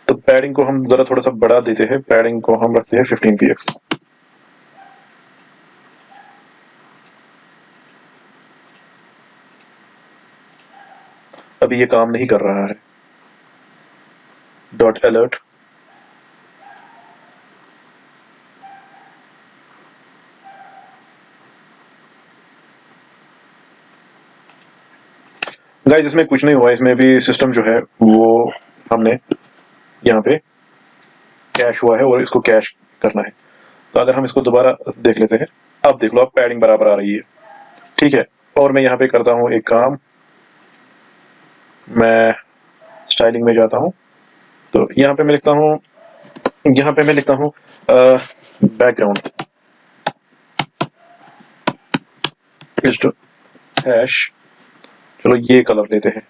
तो पैडिंग को हम जरा थोड़ा सा बढ़ा देते हैं, पैडिंग को हम रखते हैं 15 px। अभी ये काम नहीं कर रहा है। डॉट अलर्ट, गाइस इसमें कुछ नहीं हुआ, इसमें भी सिस्टम जो है वो हमने यहाँ पे कैश हुआ है और इसको कैश करना है। तो अगर हम इसको दोबारा देख लेते हैं, अब देख लो अब पैडिंग बराबर आ रही है। ठीक है, और मैं यहाँ पे करता हूँ एक काम, मैं स्टाइलिंग में जाता हूँ। तो यहाँ पे मैं लिखता हूँ, यहाँ पे मैं लिखता हूँ बैकग्राउंड इज टू हैश, चलो ये कलर लेते हैं।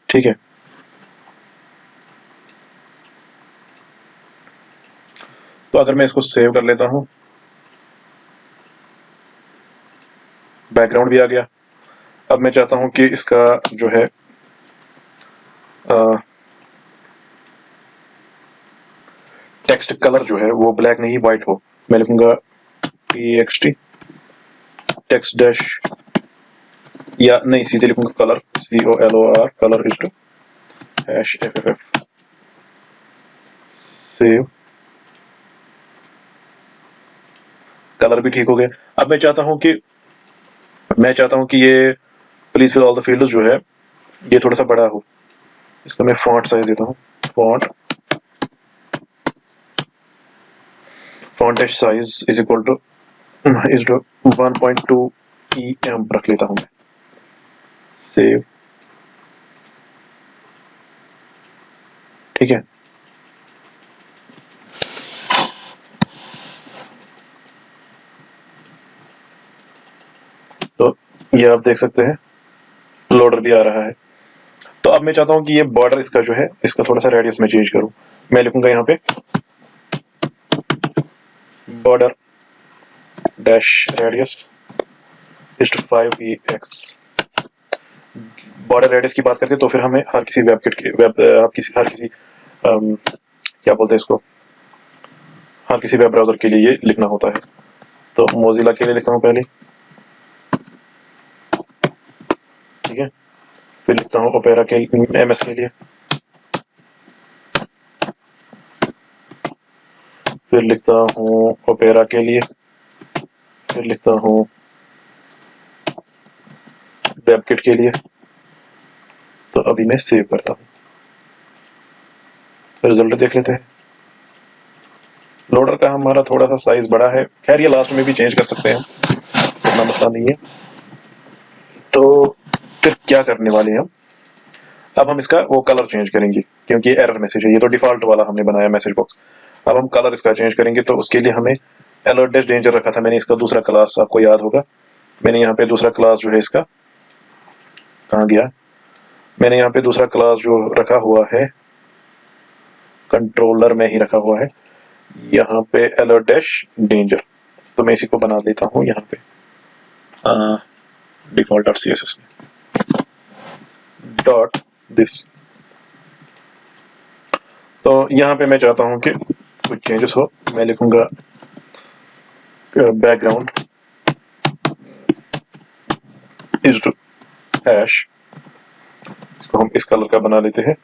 ठीक है, तो अगर मैं इसको सेव कर लेता हूँ, बैकग्राउंड भी आ गया। अब मैं चाहता हूं कि इसका जो है टेक्स्ट कलर जो है वो ब्लैक नहीं व्हाइट हो, मैं लिखूंगा txt टेक्स्ट डैश, या नहीं सीधे लिखूंगा colour color colour is to hash ff save. Colour भी ठीक हो गया। अब मैं चाहता हूं कि ये please fill all the fields जो है ये थोड़ा सा बड़ा हो। इसका मैं फॉन्ट साइज देता हूं, font size is equal to 1.2 em रख लेता हूं मैं। सेव, ठीक है। तो ये आप देख सकते हैं लोडर भी आ रहा है। तो अब मैं चाहता हूं कि ये बॉर्डर इसका जो है इसका थोड़ा सा रेडियस में चेंज करूं। मैं लिखूंगा यहाँ पे border dash radius is to 5ex। Border radius की बात करते हैं तो फिर हमें हर किसी क्या बोलते हैं इसको, हर किसी वेब ब्राउजर के लिए ये लिखना होता है। तो मोजिला के लिए लिखता हूँ पहले, ठीक है। फिर लिखता हूँ ओपेरा के MS के लिए, फिर लिखता हूँ ओपेरा के लिए, फिर लिखता हूँ वेबकिट के लिए। तो अभी मैं सेव करता हूँ, रिजल्ट देख लेते हैं। लोडर का हमारा थोड़ा सा साइज बड़ा है, खैर ये लास्ट में भी चेंज कर सकते हैं हम, इतना मसला नहीं है। तो फिर क्या करने वाले हैं हम, अब हम इसका वो कलर चेंज करेंगे क्योंकि एरर मैसेज है, ये तो डिफॉल्ट वाला हमने बनाया मैसेज बॉक्स। अब हम कलर इसका चेंज करेंगे तो उसके लिए हमें अलर्ट डैश डेंजर रखा था मैंने, इसका दूसरा क्लास आपको याद होगा। मैंने यहाँ पे दूसरा क्लास जो है इसका कहाँ गया, मैंने यहाँ पे दूसरा क्लास जो रखा हुआ है कंट्रोलर में ही रखा हुआ है, यहाँ पे अलर्ट डैश डेंजर। तो मैं इसी को बना देता हूँ यहाँ पे डिफॉल्ट .css में डॉट दिस। तो यहाँ पे मैं चाहता हूँ कि कुछ चेंजेस हो, मैं लिखूंगा बैकग्राउंड इज टू हैश, इसको हम इस कलर का बना लेते हैं,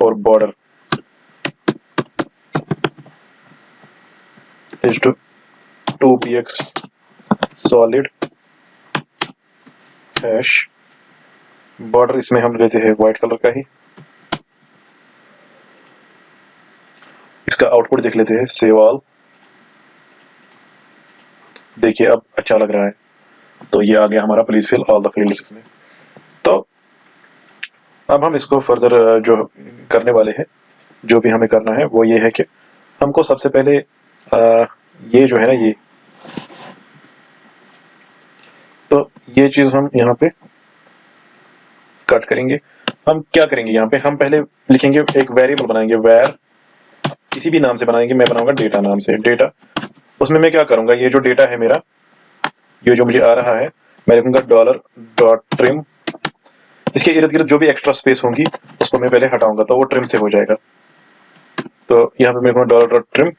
और border is to 2px solid hash. बॉर्डर इसमें हम लेते हैं व्हाइट कलर का ही। इसका आउटपुट देख लेते हैं, सेव ऑल। देखिए अब अच्छा लग रहा है। तो ये आ गया हमारा please fill all the fields में। तो अब हम इसको फर्दर जो करने वाले हैं, जो भी हमें करना है वो ये है कि हमको सबसे पहले ये जो है ना ये, तो ये चीज हम यहाँ पे कट करेंगे। हम क्या करेंगे यहाँ पे, हम पहले लिखेंगे एक वेरिएबल बनाएंगे, वेर किसी भी नाम से बनाएंगे, मैं बनाऊंगा डेटा नाम से। डेटा, उसमें मैं क्या करूंगा, ये जो डेटा है मेरा, ये जो मुझे आ रहा है, मैं लिखूंगा $.trim। इसके इर्द गिर्द जो भी एक्स्ट्रा स्पेस होंगी उसको मैं पहले हटाऊंगा, तो वो ट्रिम से हो जाएगा। तो यहाँ पे मैं लिखूंगा $.trim,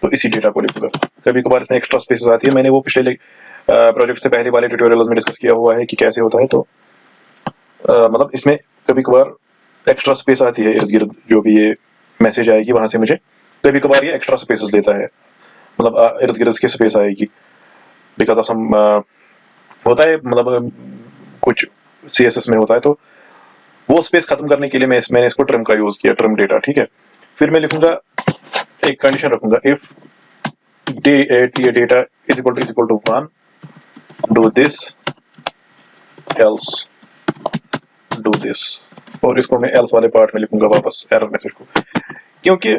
तो इसी डेटा को लिखूंगा। कभी कभार इसमें एक्स्ट्रा स्पेसेस आती है, मैंने वो पिछले प्रोजेक्ट से पहले वाले ट्यूटोरियल में डिस्कस किया हुआ है कि कैसे होता है। तो मतलब इसमें कभी कभार एक्स्ट्रा स्पेस आती है इर्द गिर्द, जो भी ये मैसेज आएगी वहां से मुझे कभी कभार ये एक्स्ट्रा स्पेसेस लेता है, मतलब इर्द गिर्द की स्पेस आएगी बिकॉज ऑफ सम होता है, मतलब कुछ CSS में होता है। तो वो स्पेस खत्म करने के लिए मैंने इसको ट्रिम का यूज किया, ट्रिम डेटा, ठीक है। फिर मैं लिखूंगा एक कंडीशन रखूंगा, if data is equal to 1 do this else do this, और इसको मैं एल्स वाले पार्ट में लिखूंगा वापस एरर मैसेज को, क्योंकि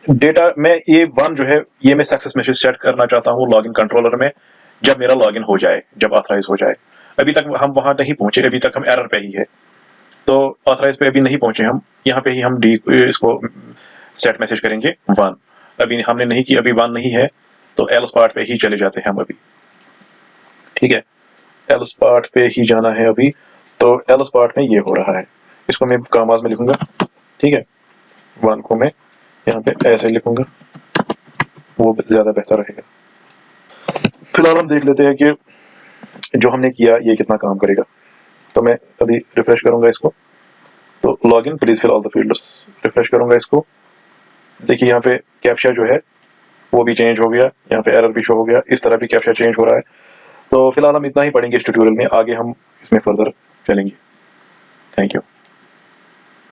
डेटा में ये 1 जो है ये मैं सक्सेस मैसेज सेट करना चाहता हूँ लॉगिन कंट्रोलर में, जब मेरा लॉगिन हो जाए, जब ऑथराइज हो जाए। अभी तक हम वहां नहीं पहुंचे, अभी तक हम एरर पे ही है, तो ऑथराइज पे अभी नहीं पहुंचे हम, यहाँ पे ही हम इसको सेट मैसेज करेंगे 1। अभी हमने नहीं की, अभी 1 नहीं है, तो एल्स पार्ट पे ही चले जाते हैं हम अभी, ठीक है। एल्स पार्ट पे ही जाना है अभी, तो एल्स पार्ट में ये हो रहा है, इसको मैं कामाज में लिखूंगा, ठीक है। 1 को मैं यहाँ पे ऐसे लिखूंगा, वो ज़्यादा बेहतर रहेगा। फिलहाल हम देख लेते हैं कि जो हमने किया ये कितना काम करेगा। तो मैं अभी रिफ्रेश करूंगा इसको, तो login please fill all the fields, refresh करूंगा इसको। देखिए यहाँ पे कैप्चा जो है वो भी चेंज हो गया, यहाँ पे एरर भी शो हो गया, इस तरह भी कैप्चा चेंज हो रहा है। तो फिलहाल हम इतना ही पढ़ेंगे इस ट्यूटोरियल में, आगे हम इसमें फर्दर चलेंगे। Thank you.